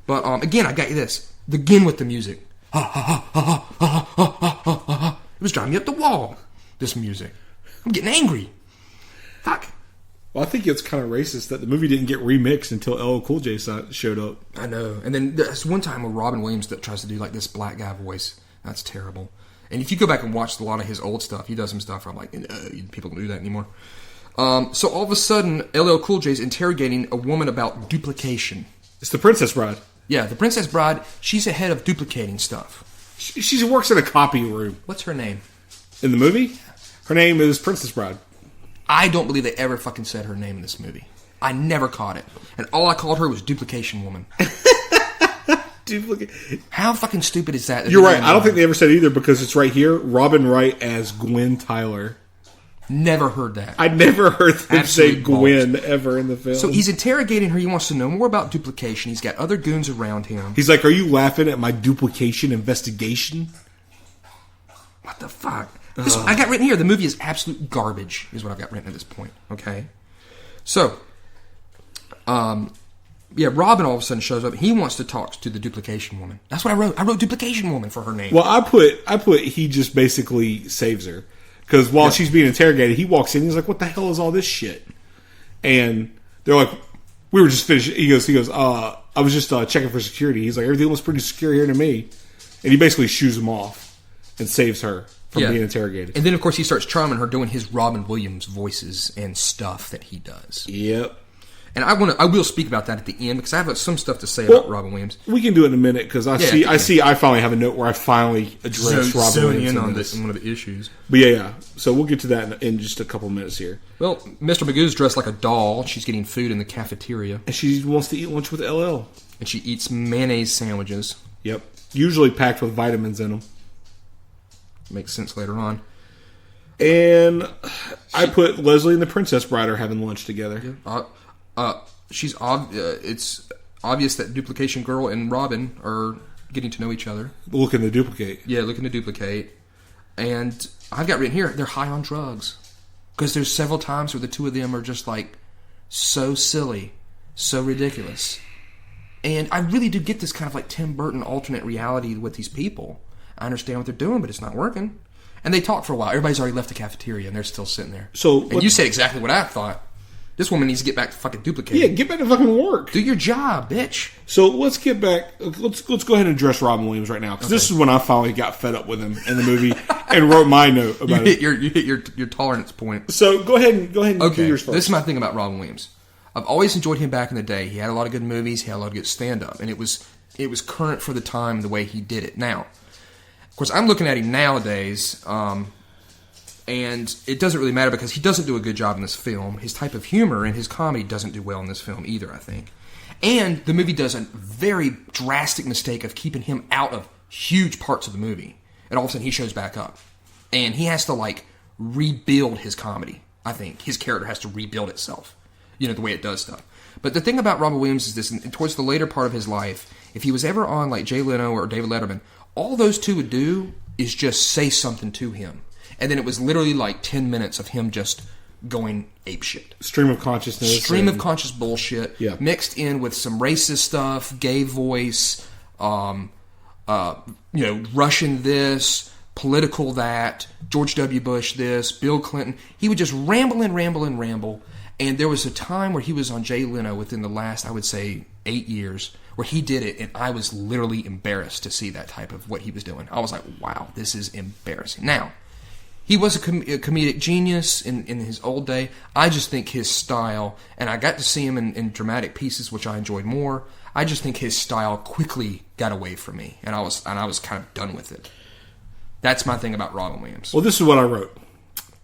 But, again, I got you this. Begin with the music. It was driving me up the wall, this music. I'm getting angry. Fuck. Well, I think it's kind of racist that the movie didn't get remixed until LL Cool J showed up. I know. And then there's one time where Robin Williams that tries to do like this black guy voice. That's terrible. And if you go back and watch a lot of his old stuff, he does some stuff where I'm like, people don't do that anymore. So all of a sudden, LL Cool J's interrogating a woman about duplication. It's the Princess Bride. Yeah, the Princess Bride, she's ahead of duplicating stuff. She works in a copy room. What's her name? In the movie? Her name is Princess Bride. I don't believe they ever fucking said her name in this movie. I never caught it. And all I called her was Duplication Woman. How fucking stupid is that? You're right. I don't think they ever said either because it's right here. Robin Wright as Gwen Tyler. Never heard that. I never heard them say Gwen ever in the film. So he's interrogating her. He wants to know more about duplication. He's got other goons around him. He's like, are you laughing at my duplication investigation? What the fuck? I got written here, the movie is absolute garbage, is what I've got written at this point. Okay? So, Robin all of a sudden shows up. He wants to talk to the duplication woman. That's what I wrote. I wrote duplication woman for her name. Well, I put he just basically saves her. Because while she's being interrogated, he walks in. He's like, "What the hell is all this shit?" And they're like, "We were just finished." He goes, "I was just checking for security." He's like, "Everything looks pretty secure here to me," and he basically shoos him off and saves her from being interrogated. And then, of course, he starts charming her, doing his Robin Williams voices and stuff that he does. Yep. And I will speak about that at the end because I have some stuff to say about Robin Williams. We can do it in a minute because I finally have a note where I finally address Robin Williams on one of the issues. But yeah. So we'll get to that in just a couple minutes here. Well, Mr. Magoo's dressed like a doll. She's getting food in the cafeteria. And she wants to eat lunch with LL. And she eats mayonnaise sandwiches. Yep. Usually packed with vitamins in them. Makes sense later on. And I put Leslie and the Princess Bride are having lunch together. It's obvious that Duplication Girl and Robin are getting to know each other. Looking to duplicate. Yeah, looking to duplicate. And I've got written here, they're high on drugs. Because there's several times where the two of them are just like so silly, so ridiculous. And I really do get this kind of like Tim Burton alternate reality with these people. I understand what they're doing, but it's not working. And they talk for a while. Everybody's already left the cafeteria, and they're still sitting there. And you said exactly what I thought. This woman needs to get back to fucking duplicating. Yeah, get back to fucking work. Do your job, bitch. So let's get back. Let's go ahead and address Robin Williams right now because this is when I finally got fed up with him in the movie and wrote my note about it. You hit your tolerance point. So go ahead and do yours first. This is my thing about Robin Williams. I've always enjoyed him back in the day. He had a lot of good movies. He had a lot of good stand up, and it was current for the time the way he did it. Now, of course, I'm looking at him nowadays. And it doesn't really matter because he doesn't do a good job in this film. His type of humor and his comedy doesn't do well in this film either, I think. And the movie does a very drastic mistake of keeping him out of huge parts of the movie. And all of a sudden he shows back up. And he has to, rebuild his comedy, I think. His character has to rebuild itself, the way it does stuff. But the thing about Robin Williams is this, and towards the later part of his life, if he was ever on, Jay Leno or David Letterman, all those two would do is just say something to him. And then it was literally 10 minutes of him just going apeshit. Stream of consciousness. Stream of conscious bullshit. Yeah. Mixed in with some racist stuff, gay voice, Russian this, political that, George W. Bush this, Bill Clinton. He would just ramble and ramble and ramble. And there was a time where he was on Jay Leno within the last, I would say, 8 years, where he did it, and I was literally embarrassed to see that type of what he was doing. I was like, wow, this is embarrassing. Now, he was a comedic genius in his old day. I just think his style, and I got to see him in dramatic pieces, which I enjoyed more. I just think his style quickly got away from me, and I was kind of done with it. That's my thing about Robin Williams. Well, this is what I wrote.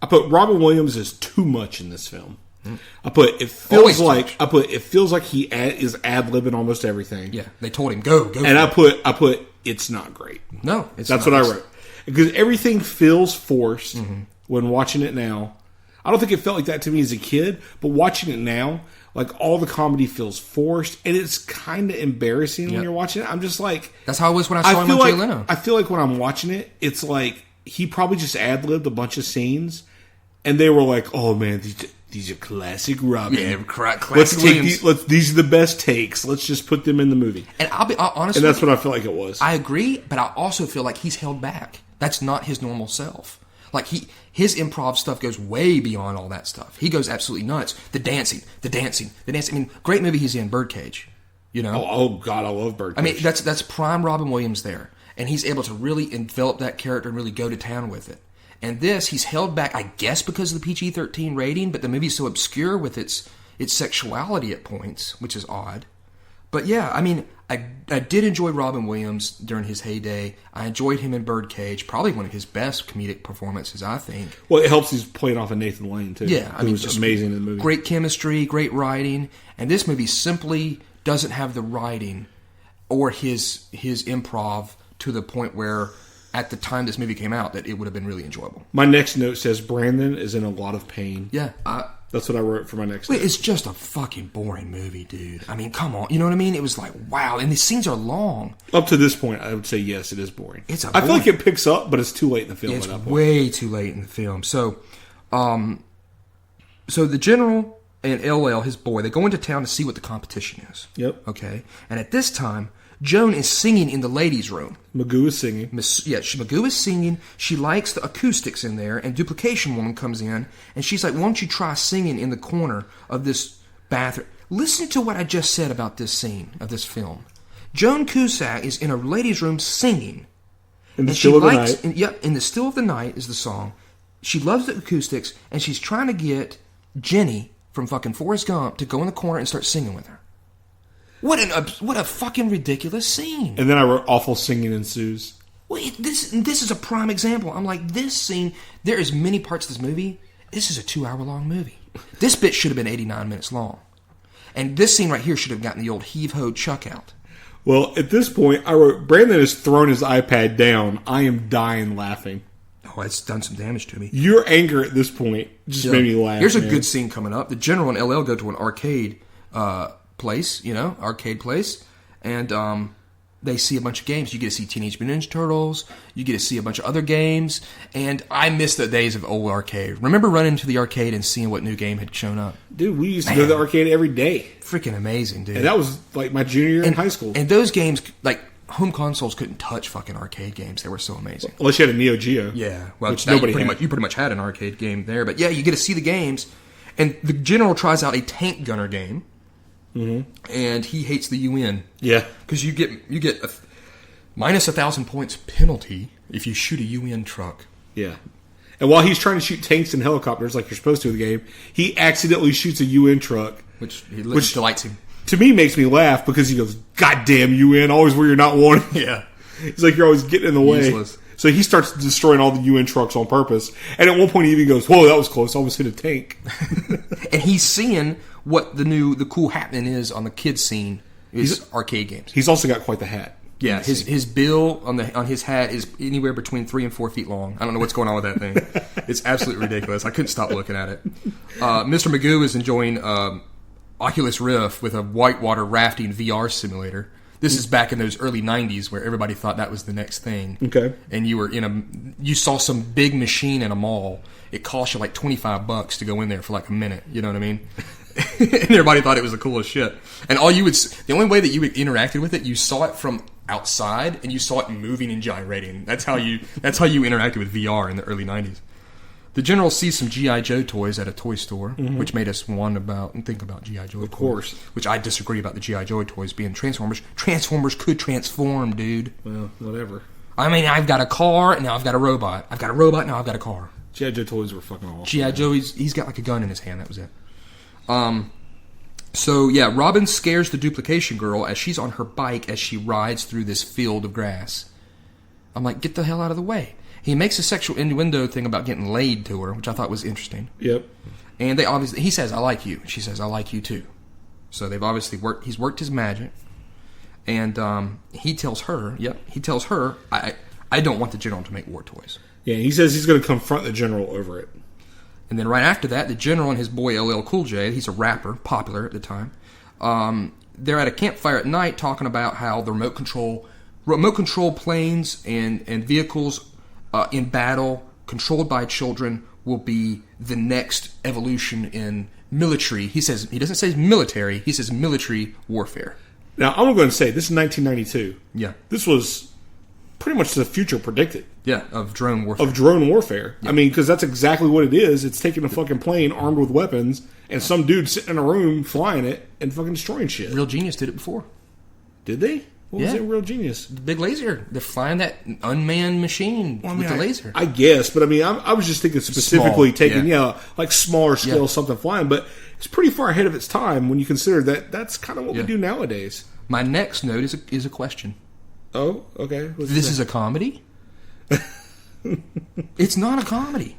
I put Robin Williams is too much in this film. I put it feels like he is ad-libbing almost everything. Yeah, they told him go. And I put it's not great. No, that's what I wrote, because everything feels forced when watching it now. I don't think it felt like that to me as a kid, but watching it now, like all the comedy feels forced, and it's kind of embarrassing when you're watching it. I'm just like, that's how it was when I saw him on Jay Leno. I feel like when I'm watching it, it's like he probably just ad-libbed a bunch of scenes, and they were like, "Oh man, these are classic Robin. Yeah, classic let's take Williams. these are the best takes. Let's just put them in the movie." And I'll be honest, and that's what I feel like it was. I agree, but I also feel like he's held back. That's not his normal self. Like his improv stuff goes way beyond all that stuff. He goes absolutely nuts. The dancing. I mean, great movie he's in, Birdcage. You know? Oh God, I love Birdcage. I mean, that's prime Robin Williams there, and he's able to really envelop that character and really go to town with it. And this, he's held back, I guess, because of the PG-13 rating, but the movie's so obscure with its sexuality at points, which is odd. But yeah, I mean, I did enjoy Robin Williams during his heyday. I enjoyed him in Birdcage, probably one of his best comedic performances, I think. Well, it helps he's playing off of Nathan Lane, too. Yeah, I mean, was amazing in the movie. Great chemistry, great writing, and this movie simply doesn't have the writing or his improv to the point where, at the time this movie came out, that it would have been really enjoyable. My next note says Brandon is in a lot of pain. Yeah. That's what I wrote for my next note. It's just a fucking boring movie, dude. I mean, come on. You know what I mean? It was like, wow. And the scenes are long. Up to this point, I would say yes, it is boring. I feel like it picks up, but it's too late in the film. Yeah, it's way too late in the film. So the General and LL, his boy, they go into town to see what the competition is. Yep. Okay. And at this time, Joan is singing in the ladies' room. Magoo is singing. Magoo is singing. She likes the acoustics in there, and Duplication Woman comes in, and she's like, why don't you try singing in the corner of this bathroom? Listen to what I just said about this scene of this film. Joan Cusack is in a ladies' room singing. In the Still of the Night. In the Still of the Night is the song. She loves the acoustics, and she's trying to get Jenny from fucking Forrest Gump to go in the corner and start singing with her. What a fucking ridiculous scene. And then I wrote awful singing ensues. Well, this is a prime example. I'm like, this scene, there is many parts of this movie. This is a 2-hour-long movie. This bit should have been 89 minutes long. And this scene right here should have gotten the old heave-ho chuck out. Well, at this point, I wrote, Brandon has thrown his iPad down. I am dying laughing. Oh, it's done some damage to me. Your anger at this point just made me laugh. Here's a good scene coming up. The General and LL go to an arcade place, and they see a bunch of games. You get to see Teenage Mutant Ninja Turtles. You get to see a bunch of other games. And I miss the days of old arcade. Remember running to the arcade and seeing what new game had shown up? Dude, we used to go to the arcade every day. Freaking amazing, dude. And that was like my junior year in high school. And those games, like, home consoles couldn't touch fucking arcade games. They were so amazing. Unless you had a Neo Geo. Yeah. Well, which nobody had. You pretty much had an arcade game there. But yeah, you get to see the games. And the General tries out a tank gunner game. Mm-hmm. And he hates the UN. Yeah. Because you get a minus 1,000 points penalty if you shoot a UN truck. Yeah. And while he's trying to shoot tanks and helicopters like you're supposed to in the game, he accidentally shoots a UN truck. Which delights him. To me makes me laugh because he goes, "Goddamn UN, always where you're not wanted." Yeah. He's like, you're always getting in the way. Useless. So he starts destroying all the UN trucks on purpose. And at one point he even goes, "Whoa, that was close. I almost hit a tank." And he's seeing what the cool happening is on the kids scene is arcade games. He's also got quite the hat. Yeah, his bill on his hat is anywhere between 3 and 4 feet long. I don't know what's going on with that thing. It's absolutely ridiculous. I couldn't stop looking at it. Mr. Magoo is enjoying Oculus Rift with a whitewater rafting VR simulator. This is back in those early 90s where everybody thought that was the next thing. Okay. And you saw some big machine in a mall. It cost you like $25 to go in there for like a minute. You know what I mean? And everybody thought it was the coolest shit. And the only way that you interacted with it, you saw it from outside and you saw it moving and gyrating. That's how you interacted with VR in the early 90s. The General sees some G.I. Joe toys at a toy store, which made us think about G.I. Joe toys. Of course. Which I disagree about the G.I. Joe toys being Transformers. Transformers could transform, dude. Well, whatever. I mean, I've got a car, and now I've got a robot. I've got a robot, now I've got a car. G.I. Joe toys were fucking awesome. G.I. Joe, he's got like a gun in his hand. That was it. So, yeah, Robin scares the duplication girl as she's on her bike as she rides through this field of grass. I'm like, get the hell out of the way. He makes a sexual innuendo thing about getting laid to her, which I thought was interesting. Yep. And he says, I like you. She says, I like you too. So they've obviously he's worked his magic. And he tells her, I don't want the General to make war toys. Yeah, he says he's going to confront the General over it. And then right after that, the General and his boy LL Cool J, he's a rapper, popular at the time, they're at a campfire at night talking about how the remote control planes and vehicles in battle controlled by children will be the next evolution in military. He doesn't say military, he says military warfare. Now, I'm going to say, this is 1992. Yeah. This was pretty much the future predicted. Yeah, of drone warfare. Yeah. I mean, because that's exactly what it is. It's taking a fucking plane armed with weapons and some dude sitting in a room flying it and fucking destroying shit. Real Genius did it before. Did they? What was it, Real Genius? The big laser. They're flying that unmanned machine with the laser. I guess, but I mean, I was just thinking specifically like smaller scale something flying, but it's pretty far ahead of its time when you consider that that's kind of what we do nowadays. My next note is a question. Oh, okay. This is a comedy? It's not a comedy.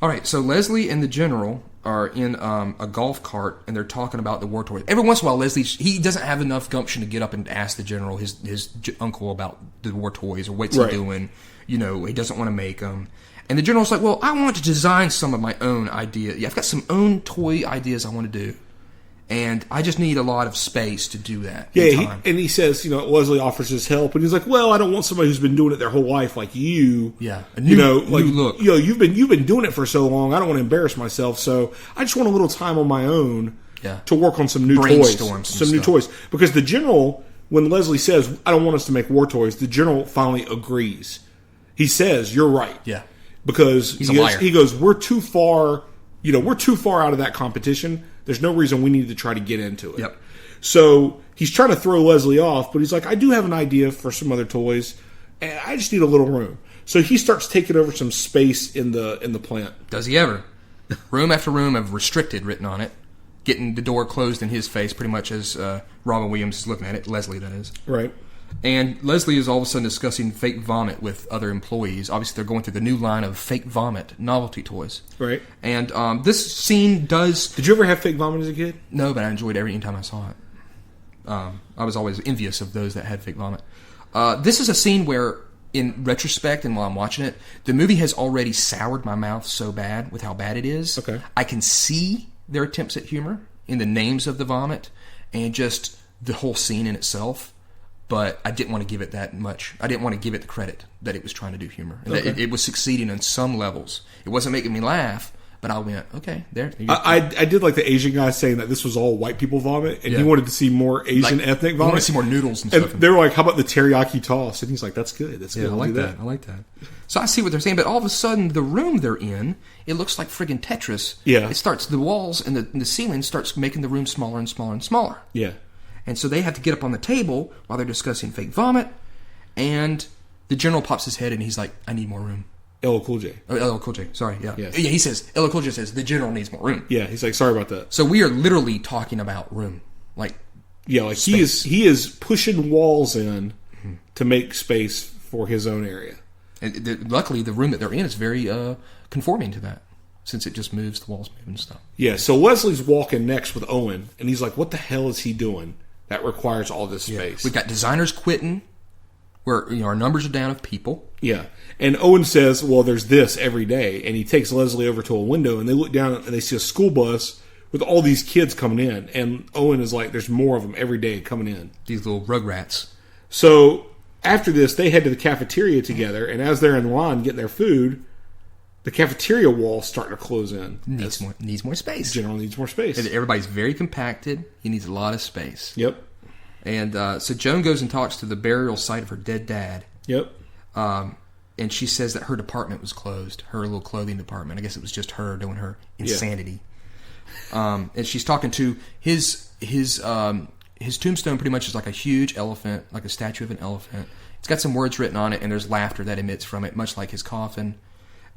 All right, so Leslie and the General are in a golf cart, and they're talking about the war toys. Every once in a while, Leslie, he doesn't have enough gumption to get up and ask the General, his uncle, about the war toys, or what's he doing. You know, he doesn't want to make them. And the General's like, well, I want to design some of my own ideas. Yeah, I've got some own toy ideas I want to do. And I just need a lot of space to do that. Yeah, and he says, Leslie offers his help, and he's like, "Well, I don't want somebody who's been doing it their whole life like you. Yeah, a new look. You've been doing it for so long. I don't want to embarrass myself, so I just want a little time on my own to work on some new toys, some new toys. Because the General, when Leslie says, "I don't want us to make war toys," the General finally agrees. He says, "You're right." Yeah, because he goes, "We're too far. We're too far out of that competition. There's no reason we need to try to get into it." Yep. So he's trying to throw Leslie off, but he's like, I do have an idea for some other toys, and I just need a little room. So he starts taking over some space in the plant. Does he ever? Room after room of restricted written on it, getting the door closed in his face, pretty much as Robin Williams is looking at it. Leslie, that is. Right. And Leslie is all of a sudden discussing fake vomit with other employees. Obviously, they're going through the new line of fake vomit novelty toys. Right. And this scene does... Did you ever have fake vomit as a kid? No, but I enjoyed every time I saw it. I was always envious of those that had fake vomit. This is a scene where, in retrospect, and while I'm watching it, the movie has already soured my mouth so bad with how bad it is. Okay. I can see their attempts at humor in the names of the vomit and just the whole scene in itself. But I didn't want to give it that much. I didn't want to give it the credit that it was trying to do humor. And that it was succeeding on some levels. It wasn't making me laugh, but I went, okay, there. I did like the Asian guy saying that this was all white people vomit, and he wanted to see more Asian ethnic vomit. I wanted to see more noodles and stuff. And they were like, how about the teriyaki toss? And he's like, that's good. That's good. I like that. I like that. So I see what they're saying, but all of a sudden, the room they're in, it looks like friggin' Tetris. Yeah. It starts, the walls and the ceiling starts making the room smaller and smaller and smaller. Yeah. And so they have to get up on the table while they're discussing fake vomit. And the General pops his head and he's like, I need more room. LL Cool J. Oh, LL Cool J. Sorry, yeah. Yes. Yeah, he says, LL Cool J says, the General needs more room. Yeah, he's like, sorry about that. So we are literally talking about room. Space. he is pushing walls in to make space for his own area. And luckily, the room that they're in is very conforming to that, since it just moves, the walls move and stuff. Yeah, so Leslie's walking next with Owen, and he's like, what the hell is he doing? That requires all this space. We've got designers quitting, where our numbers are down of people. Yeah. And Owen says, well, there's this every day. And he takes Leslie over to a window, and they look down and they see a school bus with all these kids coming in. And Owen is like, there's more of them every day coming in. These little rugrats. So after this, they head to the cafeteria together, and as they're in line getting their food, the cafeteria wall's starting to close in. Needs more space. General needs more space. And everybody's very compacted. He needs a lot of space. Yep. And so Joan goes and talks to the burial site of her dead dad. Yep. And she says that her department was closed, her little clothing department. I guess it was just her doing her insanity. Yeah. And she's talking to his tombstone. Pretty much is like a huge elephant, like a statue of an elephant. It's got some words written on it, and there's laughter that emits from it, much like his coffin.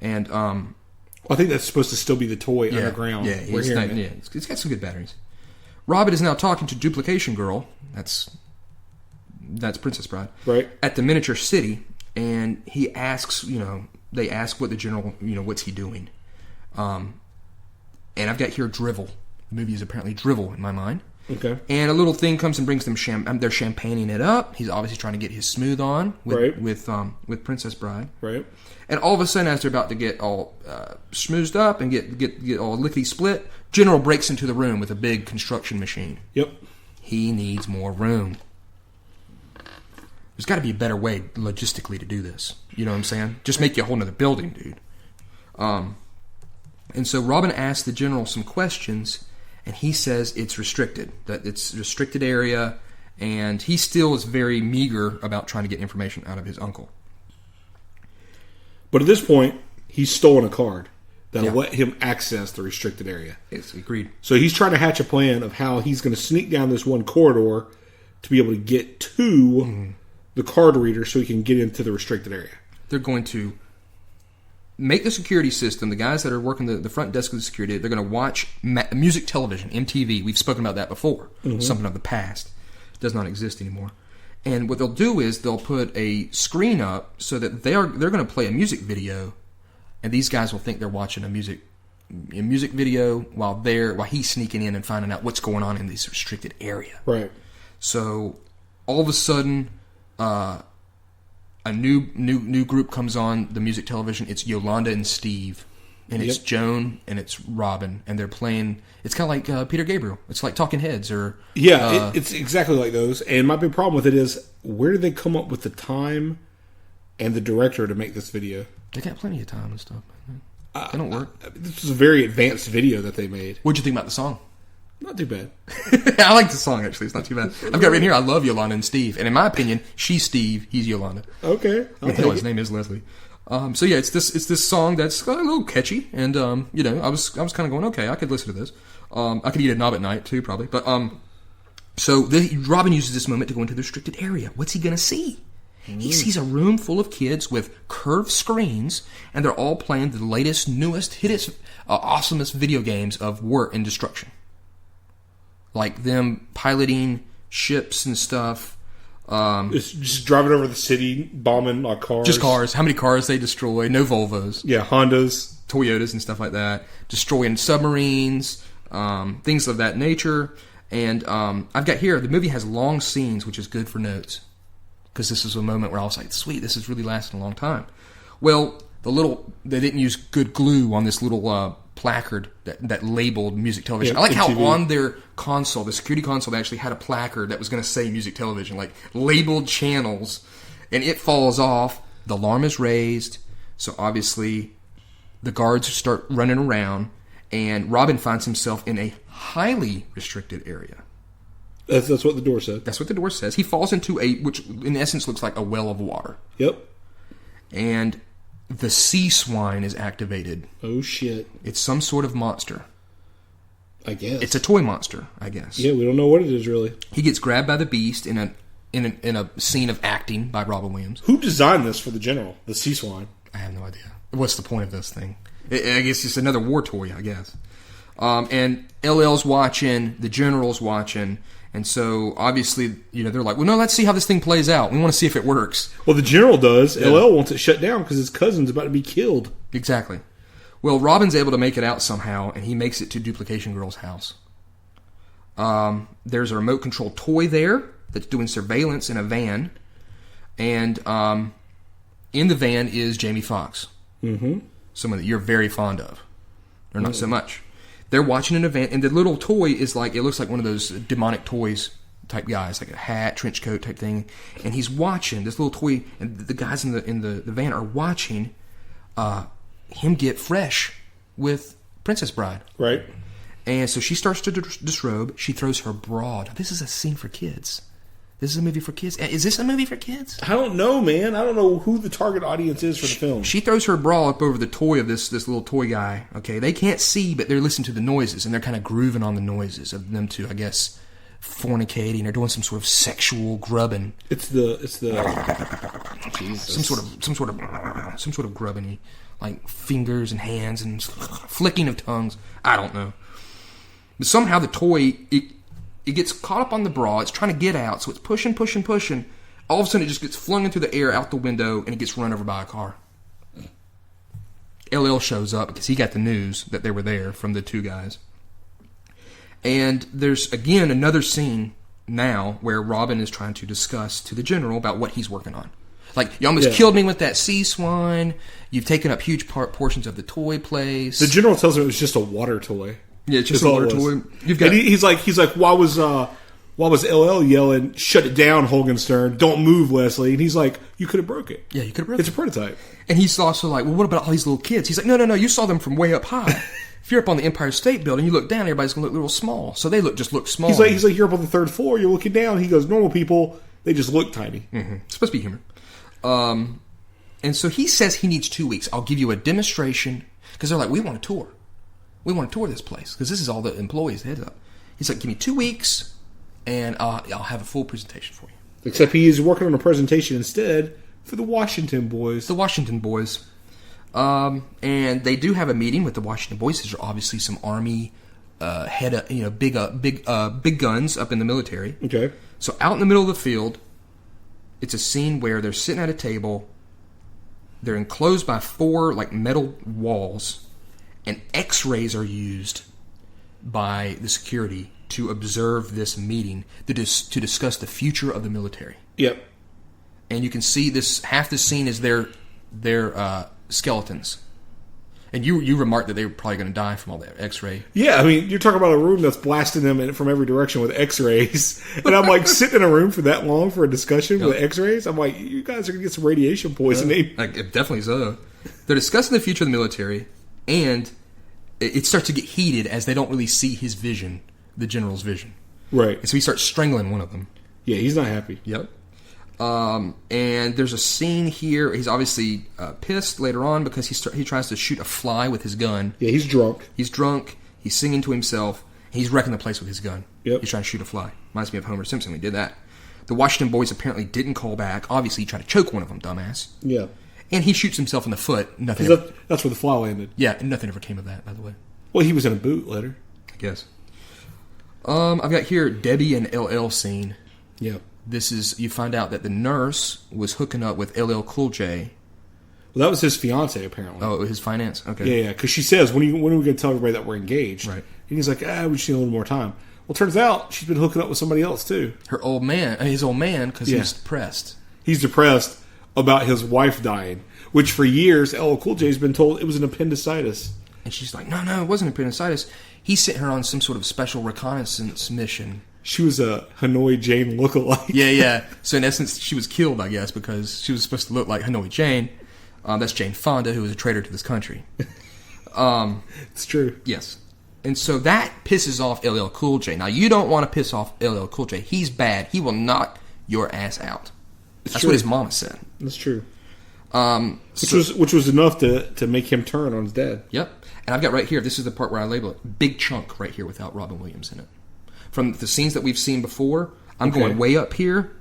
And I think that's supposed to still be the toy underground. Yeah, it's got some good batteries. Robin is now talking to Duplication Girl. That's Princess Bride. Right. At the miniature city. And he asks, they ask what the general, what's he doing? And I've got here drivel. The movie is apparently drivel in my mind. Okay. And a little thing comes and brings them they're champagning it up. He's obviously trying to get his smooth on with Princess Bride. Right. And all of a sudden, as they're about to get all schmoozed up and get all lickety split, General breaks into the room with a big construction machine. Yep. He needs more room. There's got to be a better way logistically to do this. You know what I'm saying? Just make you a whole nother building, dude. And so Robin asks the general some questions, and he says it's restricted, that it's a restricted area, and he still is very meager about trying to get information out of his uncle. But at this point, he's stolen a card that'll let him access the restricted area. Yes, agreed. So he's trying to hatch a plan of how he's going to sneak down this one corridor to be able to get to the card reader so he can get into the restricted area. They're going to make the security system, the guys that are working the front desk of the security, they're going to watch music television, MTV. We've spoken about that before. Something of the past. It does not exist anymore. And what they'll do is they'll put a screen up so that they're going to play a music video, and these guys will think they're watching a music video while he's sneaking in and finding out what's going on in this restricted area. Right. So all of a sudden, a new group comes on the music television. It's Yolanda and Steve, and it's Joan and it's Robin, and they're playing. It's kind of like Peter Gabriel. It's like Talking Heads, or it's exactly like those. And my big problem with it is, where did they come up with the time and the director to make this video? They got plenty of time and stuff. They don't work. This was a very advanced video that they made. What'd you think about the song? Not too bad. I like the song, actually. It's not too bad. I've got right here, I love Yolanda and Steve. And in my opinion, she's Steve, he's Yolanda. Okay. His name is Leslie. So yeah, it's this song that's a little catchy. And, I was kind of going, okay, I could listen to this. I could eat a knob at night, too, probably. But, so Robin uses this moment to go into the restricted area. What's he going to see? He sees a room full of kids with curved screens, and they're all playing the latest, newest, hittest, awesomest video games of war and destruction. Like them piloting ships and stuff. It's just driving over the city, bombing cars. Just cars. How many cars they destroy? No Volvos. Yeah, Hondas. Toyotas and stuff like that. Destroying submarines, things of that nature. And I've got here, the movie has long scenes, which is good for notes. Because this is a moment where I was like, sweet, this is really lasting a long time. Well, they didn't use good glue on this little placard that labeled music television. I like how on their console, the security console, they actually had a placard that was going to say music television, like labeled channels, and it falls off. The alarm is raised, so obviously the guards start running around, and Robin finds himself in a highly restricted area. That's what the door said. That's what the door says. He falls into which in essence looks like a well of water. Yep. And the sea swine is activated. Oh, shit. It's some sort of monster. I guess. It's a toy monster, I guess. Yeah, we don't know what it is, really. He gets grabbed by the beast in a scene of acting by Robin Williams. Who designed this for the general? The sea swine? I have no idea. What's the point of this thing? I guess it's another war toy, I guess. And LL's watching, the general's watching, and so obviously, they're like, well, no, let's see how this thing plays out. We want to see if it works. Well, the general does. Yeah. LL wants it shut down because his cousin's about to be killed. Exactly. Well, Robin's able to make it out somehow, and he makes it to Duplication Girl's house. There's a remote-controlled toy there that's doing surveillance in a van, and in the van is Jamie Foxx. Mm-hmm. Someone that you're very fond of. Or not so much. They're watching an event, and the little toy is like, it looks like one of those demonic toys type guys, like a hat, trench coat type thing. And he's watching this little toy, and the guys in the van are watching him get fresh with Princess Bride. Right. And so she starts to disrobe. She throws her bra. Now, this is a scene for kids. This is a movie for kids. Is this a movie for kids? I don't know, man. I don't know who the target audience is for the film. She throws her bra up over the toy of this little toy guy. Okay, they can't see, but they're listening to the noises, and they're kind of grooving on the noises of them two, I guess, fornicating or doing some sort of sexual grubbing. It's the Jesus. some sort of grubbing, like fingers and hands and flicking of tongues. I don't know. But somehow the toy it gets caught up on the bra. It's trying to get out, so it's pushing. All of a sudden, it just gets flung into the air out the window, and it gets run over by a car. LL shows up because he got the news that they were there from the two guys. And there's, again, another scene now where Robin is trying to discuss to the general about what he's working on. Like, you almost killed me with that sea swine. You've taken up huge portions of the toy place. The general tells him it was just a water toy. Yeah, it's just a water toy. You've got. And he's like, why was LL yelling, "Shut it down, Holgenstern! Don't move, Leslie"? And he's like, "You could have broke it. Yeah, you could have broke it. It's a prototype." And he's also like, "Well, what about all these little kids?" He's like, "No, you saw them from way up high. If you're up on the Empire State Building, you look down, everybody's gonna look real small. So they just look small." He's like, "You're up on the third floor. You're looking down." He goes, "Normal people, they just look tiny." Mm-hmm. It's supposed to be humor. And so he says he needs 2 weeks. I'll give you a demonstration because they're like, "We want a tour. We want to tour this place because this is all the employees heads up." He's like, "Give me 2 weeks, and I'll have a full presentation for you." Except he is working on a presentation instead for the Washington Boys. The Washington Boys. And they do have a meeting with the Washington Boys. These are obviously some Army big guns up in the military. Okay. So out in the middle of the field, it's a scene where they're sitting at a table. They're enclosed by 4 like metal walls, and X-rays are used by the security to observe this meeting to discuss the future of the military. Yep. And you can see this. Half the scene is their skeletons. And you remarked that they were probably going to die from all that X-ray. Yeah, I mean, you're talking about a room that's blasting them from every direction with X-rays. And I'm like, sitting in a room for that long for a discussion with X-rays? I'm like, you guys are going to get some radiation poisoning. Like, definitely so. They're discussing the future of the military, and it starts to get heated as they don't really see his vision, the general's vision. Right. And so he starts strangling one of them. Yeah, he's not happy. Yep. And there's a scene here. He's obviously pissed later on because he tries to shoot a fly with his gun. Yeah, he's drunk. He's singing to himself. He's wrecking the place with his gun. Yep. He's trying to shoot a fly. Reminds me of Homer Simpson. We did that. The Washington Boys apparently didn't call back. Obviously, he tried to choke one of them, dumbass. Yeah. And he shoots himself in the foot. That's where the fly landed. Yeah, and nothing ever came of that, by the way. Well, he was in a boot later. I guess. I've got here Debbie and LL scene. Yeah. This is, you find out that the nurse was hooking up with LL Cool J. Well, that was his fiance, apparently. Oh, his finance? Okay. Yeah, because she says, when are we going to tell everybody that we're engaged? Right. And he's like, we just need a little more time. Well, turns out she's been hooking up with somebody else, too. His old man, because he's depressed. He's depressed about his wife dying, which for years, LL Cool J's been told it was an appendicitis. And she's like, no, it wasn't appendicitis. He sent her on some sort of special reconnaissance mission. She was a Hanoi Jane lookalike. Yeah. So in essence, she was killed, I guess, because she was supposed to look like Hanoi Jane. That's Jane Fonda, who was a traitor to this country. It's true. Yes. And so that pisses off LL Cool J. Now, you don't want to piss off LL Cool J. He's bad. He will knock your ass out. That's what his mama said. That's true. Which was enough to make him turn on his dad. Yep. And I've got right here, this is the part where I label it, big chunk right here without Robin Williams in it. From the scenes that we've seen before, I'm going way up here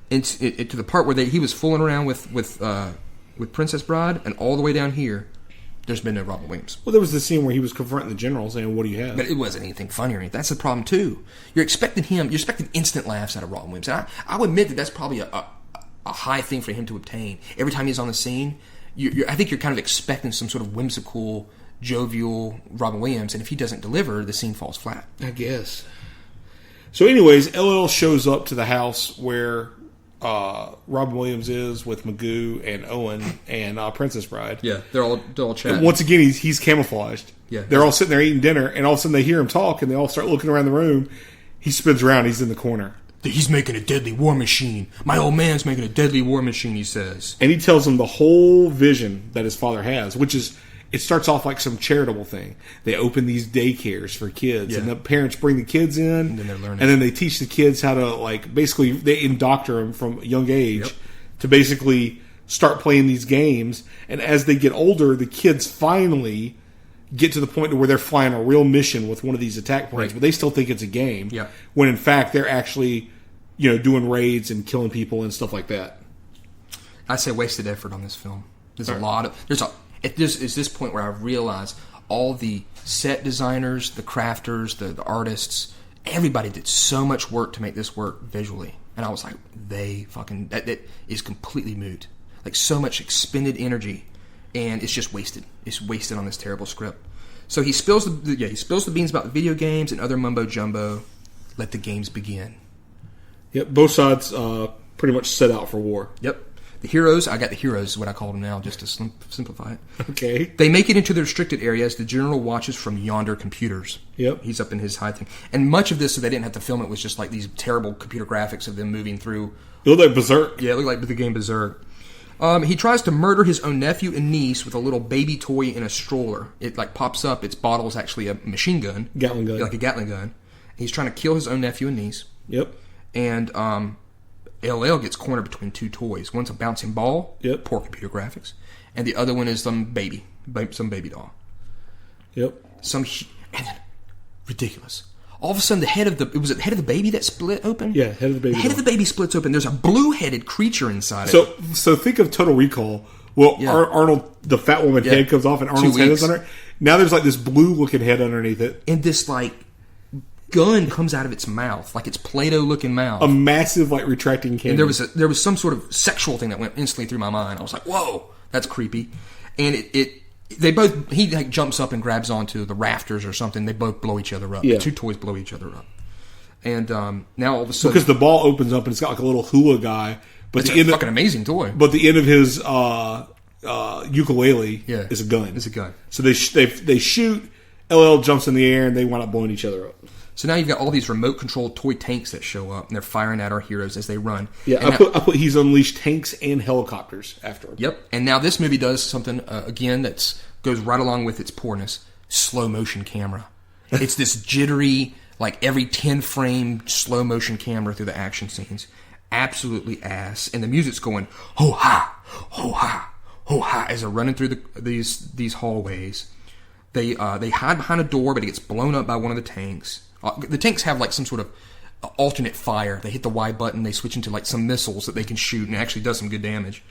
into to the part where he was fooling around with Princess Bride, and all the way down here, there's been no Robin Williams. Well, there was the scene where he was confronting the general saying, "What do you have?" But it wasn't anything funny or anything. That's the problem, too. You're expecting instant laughs out of Robin Williams. And I would admit that's probably a high thing for him to obtain. Every time he's on the scene, I think you're kind of expecting some sort of whimsical, jovial Robin Williams, and if he doesn't deliver, the scene falls flat. I guess. So anyways, LL shows up to the house where Robin Williams is with Magoo and Owen and Princess Bride. Yeah, they're all chatting. And once again, he's camouflaged. Yeah. They're all sitting there eating dinner, and all of a sudden they hear him talk, and they all start looking around the room. He spins around. He's in the corner. He's making a deadly war machine. My old man's making a deadly war machine, he says. And he tells them the whole vision that his father has, which is, it starts off like some charitable thing. They open these daycares for kids, and the parents bring the kids in, and then they're learning. And then they teach the kids how to, like, basically, they indoctor them from a young age to basically start playing these games. And as they get older, the kids finally get to the point where they're flying a real mission with one of these attack planes, but they still think it's a game. Yeah. When in fact they're actually, doing raids and killing people and stuff like that. I say wasted effort on this film. There's a lot of is this point where I realize all the set designers, the crafters, the artists, everybody did so much work to make this work visually, and I was like, that is completely moot. Like, so much expended energy. And it's just wasted. It's wasted on this terrible script. So he spills the beans about the video games and other mumbo jumbo. Let the games begin. Yep, both sides pretty much set out for war. Yep. The heroes, I got the heroes is what I call them now, just to simplify it. Okay. They make it into the restricted area as the general watches from yonder computers. Yep. He's up in his high thing. And much of this, so they didn't have to film it, was just like these terrible computer graphics of them moving through. It looked like Berserk. Yeah, it looked like the game Berserk. He tries to murder his own nephew and niece with a little baby toy in a stroller. It like pops up. Its bottle is actually a machine gun. Gatling gun. Like a Gatling gun. He's trying to kill his own nephew and niece. Yep. And LL gets cornered between two toys. One's a bouncing ball. Yep. Poor computer graphics. And the other one is some baby doll. Yep. And then, ridiculous. All of a sudden, the head of the baby that split open? Yeah, head of the baby. The head of the baby splits open. There's a blue-headed creature inside it. So think of Total Recall. Well, Arnold, the fat woman head comes off, and Arnold's head is under it. Now there's like this blue-looking head underneath it. And this, like, gun comes out of its mouth, like its Play-Doh-looking mouth. A massive, like, retracting cannon. And there was some sort of sexual thing that went instantly through my mind. I was like, whoa, that's creepy. And he like jumps up and grabs onto the rafters or something. They both blow each other up. Yeah. The two toys blow each other up. And now all of a sudden, because the ball opens up and it's got like a little hula guy, but it's a fucking amazing toy. But the end of his ukulele is a gun. It's a gun. So they shoot. LL jumps in the air and they wind up blowing each other up. So now you've got all these remote controlled toy tanks that show up and they're firing at our heroes as they run. Yeah, I put he's unleashed tanks and helicopters after him. Yep. And now this movie does something again that goes right along with its poorness. Slow motion camera. It's this jittery, like every 10 frame slow motion camera through the action scenes. Absolutely ass. And the music's going ho ha, ho ha, ho ha as they're running through these hallways. They hide behind a door, but it gets blown up by one of the tanks. The tanks have like some sort of alternate fire. They hit the Y button, they switch into like some missiles that they can shoot, and it actually does some good damage.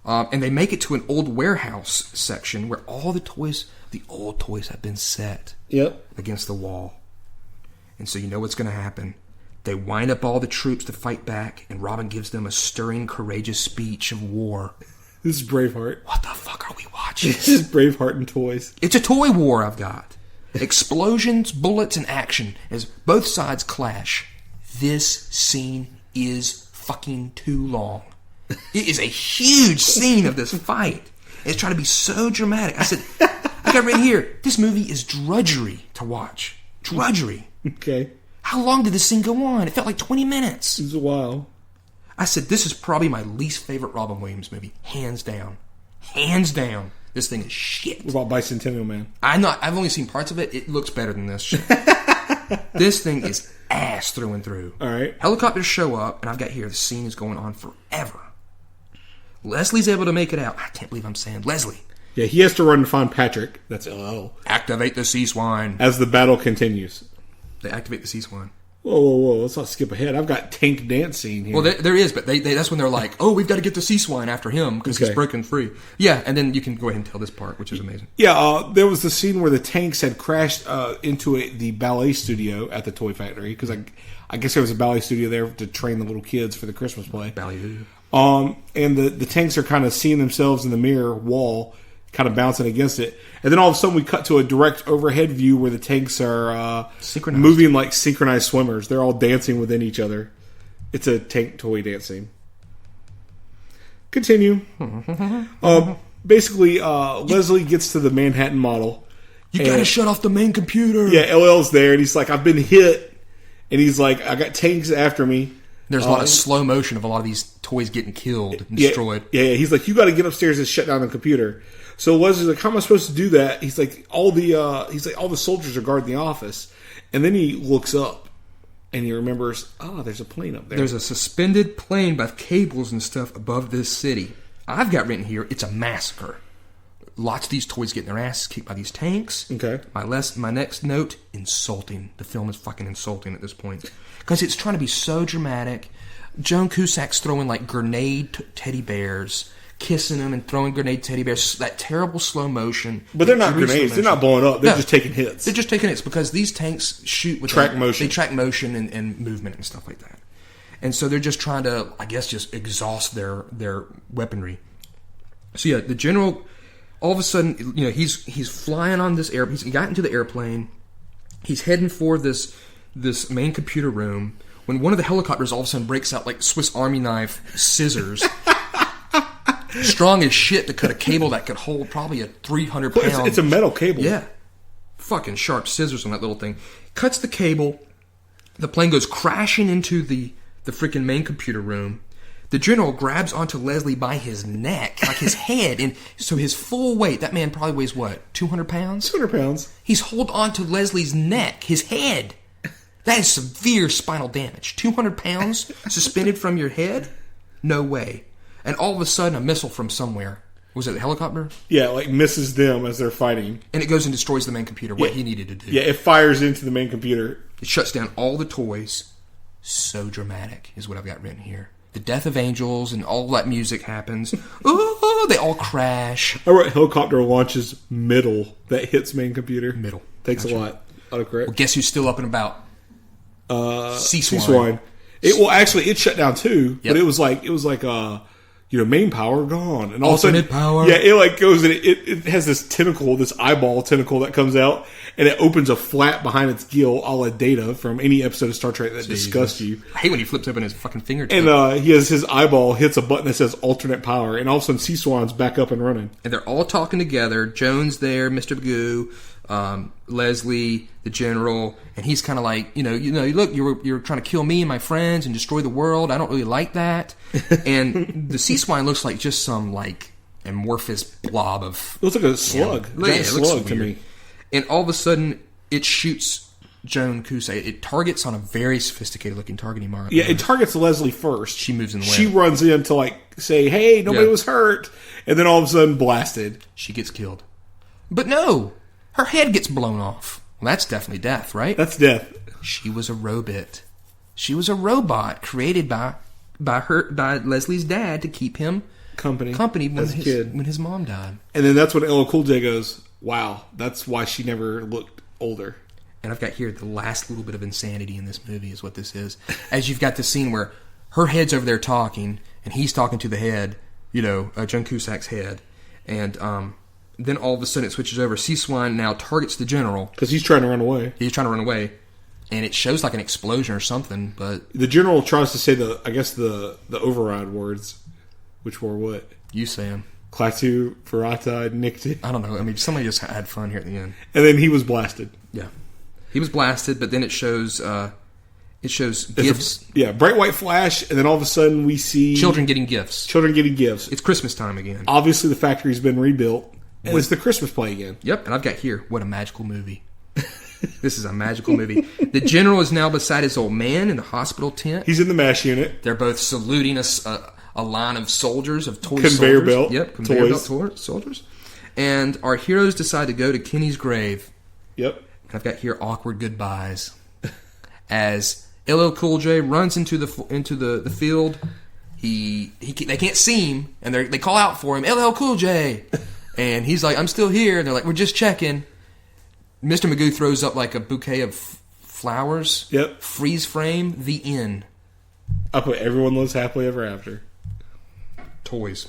And they make it to an old warehouse section where all the old toys have been set against the wall. And so you know what's going to happen. They wind up all the troops to fight back, and Robin gives them a stirring, courageous speech of war. This is Braveheart. What the fuck are we watching? This is Braveheart and toys. It's a toy war I've got. Explosions, bullets, and action as both sides clash. This scene is fucking too long. It is a huge scene of this fight. It's trying to be so dramatic. I got written here, this movie is drudgery to watch. Drudgery. Okay. How long did this scene go on? It felt like 20 minutes. It was a while. I said, this is probably my least favorite Robin Williams movie. Hands down. Hands down. This thing is shit. What about Bicentennial Man? I've only seen parts of it. It looks better than this shit. This thing is ass through and through. All right. Helicopters show up, and I've got here, the scene is going on forever. Leslie's able to make it out. I can't believe I'm saying Leslie. Yeah, he has to run to find Patrick. That's LL. Activate the sea swine. As the battle continues. They activate the sea swine. Whoa. Let's not skip ahead. I've got tank dance scene here. Well, there is, but that's when they're like, oh, we've got to get the sea swine after him because he's broken free. Yeah, and then you can go ahead and tell this part, which is amazing. Yeah, there was the scene where the tanks had crashed into the ballet studio at the toy factory because I guess there was a ballet studio there to train the little kids for the Christmas play. Ballet. And the tanks are kind of seeing themselves in the mirror wall, kind of bouncing against it. And then all of a sudden we cut to a direct overhead view where the tanks are moving like synchronized swimmers. They're all dancing within each other. It's a tank toy dance scene. Continue. Basically, Leslie gets to the Manhattan model. You gotta shut off the main computer. Yeah, LL's there, and he's like, I've been hit. And he's like, I got tanks after me. There's a lot of slow motion of a lot of these toys getting killed and destroyed. Yeah, he's like, you got to get upstairs and shut down the computer. So Leslie's like, how am I supposed to do that? He's like, all the soldiers are guarding the office. And then he looks up and he remembers, there's a plane up there. There's a suspended plane by cables and stuff above this city. I've got written here, it's a massacre. Lots of these toys getting their asses kicked by these tanks. Okay. My next note, insulting. The film is fucking insulting at this point. Because it's trying to be so dramatic. Joan Cusack's throwing like grenade teddy bears, kissing them and throwing grenade teddy bears. That terrible slow motion. But they're not grenades. They're not blowing up. They're just taking hits. They're just taking hits because these tanks shoot with motion. They track motion and movement and stuff like that. And so they're just trying to, I guess, just exhaust their weaponry. So yeah, the general, all of a sudden, he's flying on this air. He's got into the airplane. He's heading for this main computer room when one of the helicopters all of a sudden breaks out like Swiss Army knife scissors. Strong as shit to cut a cable that could hold probably a 300-pound... It's a metal cable. Yeah. Fucking sharp scissors on that little thing. Cuts the cable. The plane goes crashing into the freaking main computer room. The general grabs onto Leslie by his neck, like his head, and so his full weight, that man probably weighs what, 200 pounds? 200 pounds. He's holding onto Leslie's neck, his head. That is severe spinal damage. 200 pounds suspended from your head? No way. And all of a sudden, a missile from somewhere. Was it a helicopter? Yeah, like misses them as they're fighting. And it goes and destroys the main computer, what he needed to do. Yeah, it fires into the main computer. It shuts down all the toys. So dramatic is what I've got written here. The death of angels and all that music happens. Oh, they all crash. I wrote helicopter launches middle. That hits main computer. Middle. Takes a lot. Autocorrect. Well, guess who's still up and about? C-Swine. It shut down too, but it was like main power gone, and all alternate of a sudden, power. Yeah, it like goes and it has this tentacle, this eyeball tentacle that comes out, and it opens a flap behind its gill, a la Data from any episode of Star Trek that disgusts you. I hate when he flips open his fucking fingertip. And he has his eyeball hits a button that says alternate power, and all of a sudden C-Swine's back up and running. And they're all talking together. Joan's there, Mr. Magoo, Leslie, the general, and he's kind of like, look, you're trying to kill me and my friends and destroy the world. I don't really like that. And the sea-swine looks like just some like amorphous blob of... It looks like a slug. Yeah, it looks slug to weird. me. And all of a sudden, it shoots Joan Cusack. It targets on a very sophisticated-looking targeting mark. Yeah, it targets Leslie first. She moves in the way. She runs in to like say, "Hey, nobody was hurt," and then all of a sudden, blasted. She gets killed. But no, her head gets blown off. Well, that's definitely death, right? That's death. She was a robot. She was a robot created by Leslie's dad to keep him company when his mom died. And then that's when LL Cool J goes, "Wow, that's why she never looked older." And I've got here the last little bit of insanity in this movie is what this is. As you've got this scene where her head's over there talking, and he's talking to the head, Joan Cusack's head, and then all of a sudden it switches over. C-Swine now targets the general. Because he's trying to run away. He's trying to run away. And it shows like an explosion or something, but... The general tries to say the override words, which were what? You say them. Klaatu, Ferrata, Nikti. I don't know. I mean, somebody just had fun here at the end. And then he was blasted. Yeah. He was blasted, but then it shows gifts. Bright white flash, and then all of a sudden we see... Children getting gifts. It's Christmas time again. Obviously the factory's been rebuilt, and it's the Christmas play again. Yep, and I've got here, what a magical movie. This is a magical movie. The general is now beside his old man in the hospital tent. He's in the MASH unit. They're both saluting a line of soldiers, of toy conveyor soldiers. Belt. Yep, conveyor belt soldiers. And our heroes decide to go to Kenny's grave. Yep. I've got here awkward goodbyes as LL Cool J runs into the field. They can't see him, and they call out for him, LL Cool J, and he's like, I'm still here. And they're like, we're just checking. Mr. Magoo throws up like a bouquet of flowers. Yep. Freeze frame. The end. I put everyone lives happily ever after. Toys.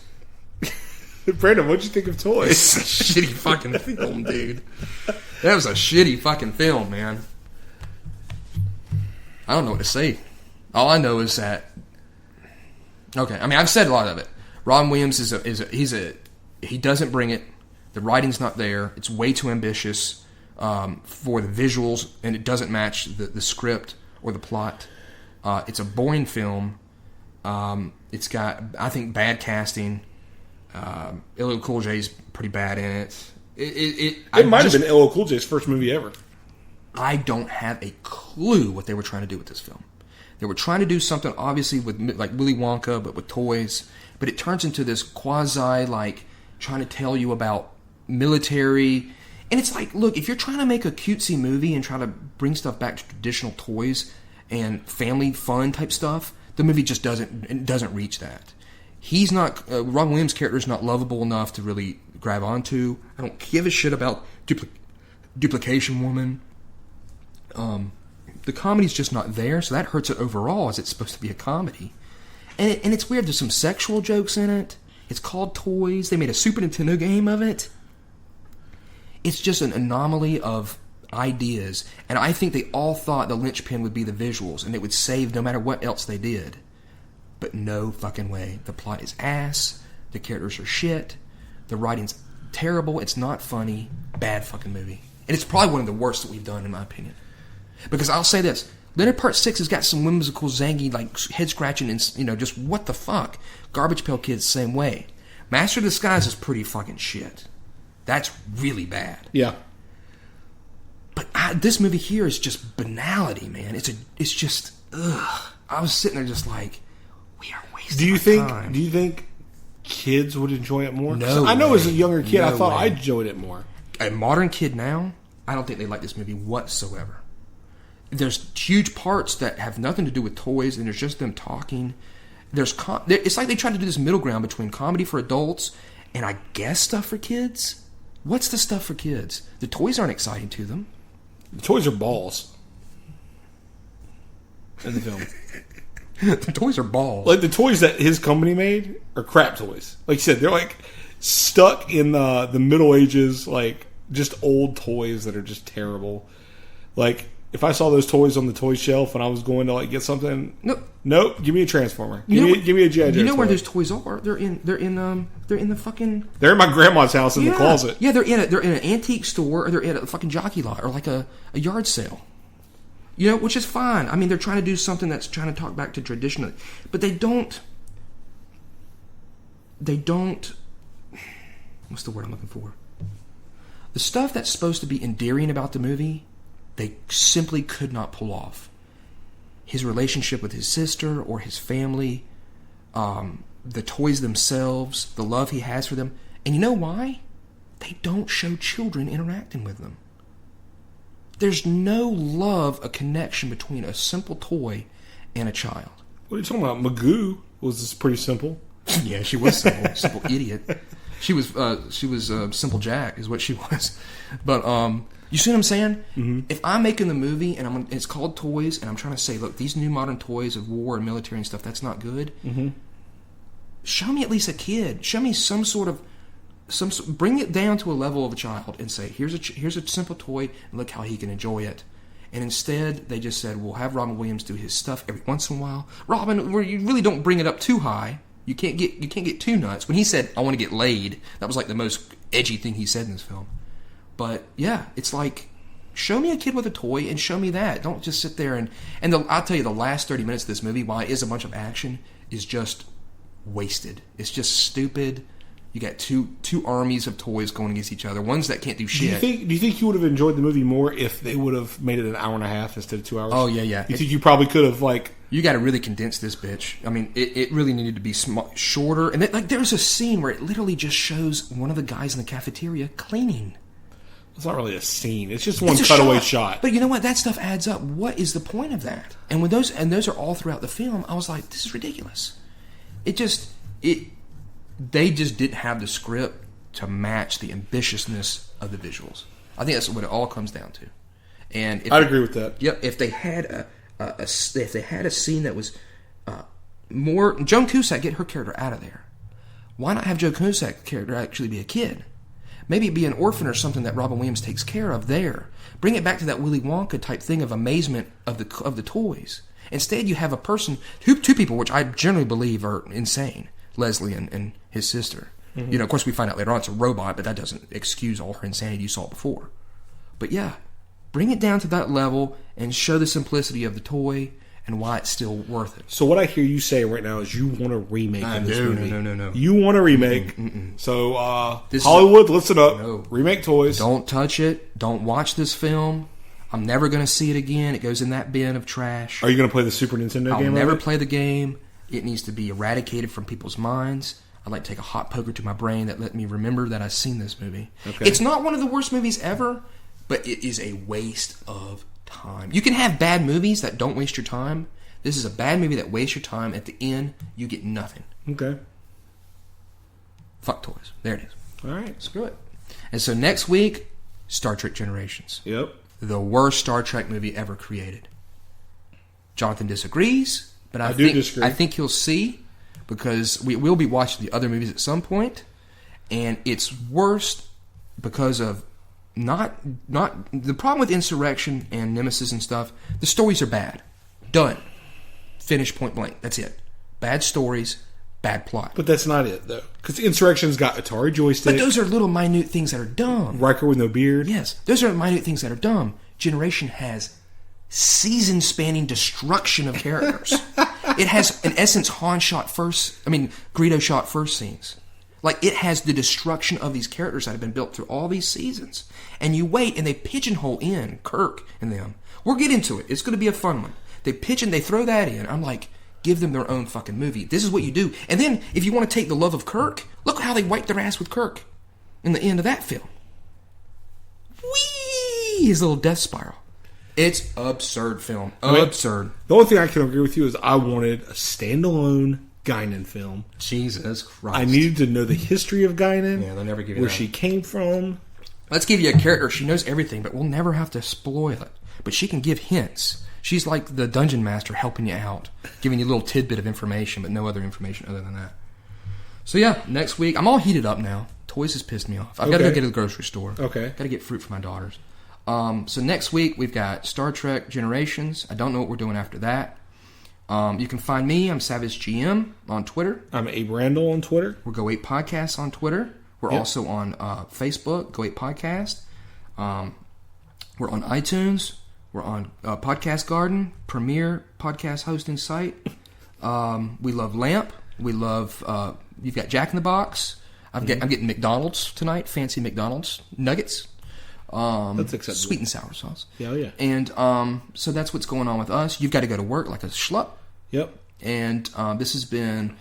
Brandon, what'd you think of Toys? It's a shitty fucking film, dude. That was a shitty fucking film, man. I don't know what to say. All I know is that... Okay, I mean, I've said a lot of it. Robin Williams he doesn't bring it. The writing's not there. It's way too ambitious for the visuals, and it doesn't match the script or the plot. It's a boring film. It's got, I think, bad casting. LL Cool J's pretty bad in it. It might have been LL Cool J's first movie ever. I don't have a clue what they were trying to do with this film. They were trying to do something, obviously, with like Willy Wonka, but with toys. But it turns into this quasi, like, trying to tell you about military. And it's like, look, if you're trying to make a cutesy movie and try to bring stuff back to traditional toys and family fun type stuff, the movie just doesn't reach that. He's not, Robin Williams' character is not lovable enough to really grab onto. I don't give a shit about Duplication Woman. The comedy's just not there, so that hurts it overall, as it's supposed to be a comedy. And it's weird, there's some sexual jokes in it. It's called Toys. They made a Super Nintendo game of it. It's just an anomaly of ideas, and I think they all thought the linchpin would be the visuals, and it would save no matter what else they did. But no fucking way. The plot is ass. The characters are shit. The writing's terrible. It's not funny. Bad fucking movie. And it's probably one of the worst that we've done, in my opinion. Because I'll say this. Leonard Part 6 has got some whimsical, zangy, like, head-scratching, and, just what the fuck. Garbage Pail Kids, same way. Master of Disguise is pretty fucking shit. That's really bad. Yeah. But this movie here is just banality, man. It's just, ugh. I was sitting there just like, we are wasting time. Do you think kids would enjoy it more? No I know way. as a younger kid, No I thought way. I enjoyed it more. A modern kid now, I don't think they like this movie whatsoever. There's huge parts that have nothing to do with toys, and there's just them talking. It's like they tried to do this middle ground between comedy for adults and I guess stuff for kids. What's the stuff for kids? The toys aren't exciting to them. The toys are balls. In the film. The toys are balls. Like, the toys that his company made are crap toys. Like you said, they're like stuck in the Middle Ages, like just old toys that are just terrible. Like, if I saw those toys on the toy shelf and I was going to like get something, nope, give me a Transformer. Give me a G.I. Joe. You know toy. where those toys are? They're in the fucking. They're in my grandma's house in the closet. Yeah, they're in an antique store, or they're in a fucking jockey lot, or like a yard sale. Which is fine. I mean, they're trying to do something that's trying to talk back to tradition, but they don't. What's the word I'm looking for? The stuff that's supposed to be endearing about the movie, they simply could not pull off. His relationship with his sister or his family, the toys themselves, the love he has for them. And you know why? They don't show children interacting with them. There's no love, a connection between a simple toy and a child. What are you talking about? Magoo was pretty simple. Yeah, she was simple. Simple idiot. She was Simple Jack is what she was. But you see what I'm saying? Mm-hmm. If I'm making the movie and it's called Toys, and I'm trying to say, look, these new modern toys of war and military and stuff, that's not good. Mm-hmm. Show me at least a kid. Show me some sort of bring it down to a level of a child and say, here's a simple toy, and look how he can enjoy it. And instead, they just said, we'll have Robin Williams do his stuff every once in a while. Robin, where you really don't bring it up too high. You can't get too nuts. When he said, I want to get laid, that was like the most edgy thing he said in this film. But yeah, it's like, show me a kid with a toy and show me that. Don't just sit there and I'll tell you, the last 30 minutes of this movie, while it is a bunch of action, is just wasted. It's just stupid. You got two armies of toys going against each other. Ones that can't do shit. Do you think you would have enjoyed the movie more if they would have made it an hour and a half instead of 2 hours? Oh yeah. You think you probably could have like? You got to really condense this bitch. I mean, it really needed to be shorter. And there's a scene where it literally just shows one of the guys in the cafeteria cleaning. It's not really a scene. It's just one cutaway shot. But you know what? That stuff adds up. What is the point of that? And when those are all throughout the film, I was like, this is ridiculous. They just didn't have the script to match the ambitiousness of the visuals. I think that's what it all comes down to. And I'd agree with that. Yep. If they had a scene that was more Joan Cusack, get her character out of there. Why not have Joan Cusack's character actually be a kid? Maybe it be an orphan or something that Robin Williams takes care of there. Bring it back to that Willy Wonka type thing of amazement of the toys. Instead, you have a person, two people, which I generally believe are insane. Leslie and his sister. You know, of course, we find out later on it's a robot, but that doesn't excuse all her insanity you saw before. But yeah, bring it down to that level and show the simplicity of the toy and why it's still worth it. So what I hear you say right now is you want a remake of this movie. No. You want a remake. So Hollywood, listen up. No. Remake toys. Don't touch it. Don't watch this film. I'm never going to see it again. It goes in that bin of trash. Are you going to play the Super Nintendo game? I'll never play the game. It needs to be eradicated from people's minds. I'd like to take a hot poker to my brain that let me remember that I've seen this movie. Okay. It's not one of the worst movies ever, but it is a waste of time. You can have bad movies that don't waste your time. This is a bad movie that wastes your time. At the end, you get nothing. Okay. Fuck toys. There it is. All right. Screw it. And so next week, Star Trek Generations. Yep. The worst Star Trek movie ever created. Jonathan disagrees, but I think he'll see, because we will be watching the other movies at some point, and it's worst because of not the problem with Insurrection and Nemesis and stuff. The stories are bad. Done. Finish, point blank. That's it. Bad stories, bad plot. But that's not it, though. Because Insurrection's got Atari joystick. But those are little minute things that are dumb. Riker with no beard. Yes. Those are minute things that are dumb. Generation has season-spanning destruction of characters. It has, in essence, Greedo shot first scenes. Like, it has the destruction of these characters that have been built through all these seasons. And you wait, and they pigeonhole in Kirk and them. We'll get into it. It's going to be a fun one. They throw that in. I'm like, give them their own fucking movie. This is what you do. And then, if you want to take the love of Kirk, look how they wiped their ass with Kirk in the end of that film. Whee! His little death spiral. It's absurd film. Absurd. The only thing I can agree with you is I wanted a standalone Guinan film. Jesus Christ. I needed to know the history of Guinan. Yeah, they'll never give you where that. she came from. Let's give you a character. She knows everything, but we'll never have to spoil it. But she can give hints. She's like the dungeon master helping you out, giving you a little tidbit of information, but no other information other than that. So yeah, next week, I'm all heated up now. Toys has pissed me off. I've got to go get to the grocery store. Okay. Got to get fruit for my daughters. So next week, we've got Star Trek Generations. I don't know what we're doing after that. You can find me. I'm Savage GM on Twitter. I'm Abe Randall on Twitter. We're Go 8 Podcasts on Twitter. We're also on Facebook, Go 8 Podcast. We're on iTunes. We're on Podcast Garden, premier podcast hosting site. We love Lamp. We love. You've got Jack in the Box. I'm getting McDonald's tonight. Fancy McDonald's nuggets. That's acceptable. Sweet and sour sauce. Yeah, yeah. And so that's what's going on with us. You've got to go to work like a schlup. Yep. And this has been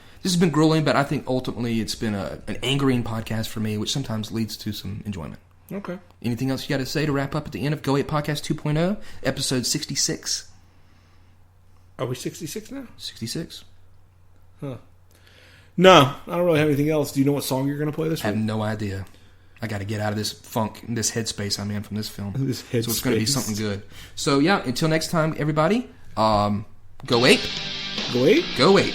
grueling, but I think ultimately it's been an angering podcast for me, which sometimes leads to some enjoyment. Okay. Anything else you got to say to wrap up at the end of Go 8 Podcast 2.0, episode 66? Are we 66 now? 66. Huh. No, I don't really have anything else. Do you know what song you're going to play this week? I have no idea. I got to get out of this funk, this headspace I'm in from this film. This headspace. So it's going to be something good. So yeah, until next time, everybody, Go 8. Go 8? Go 8.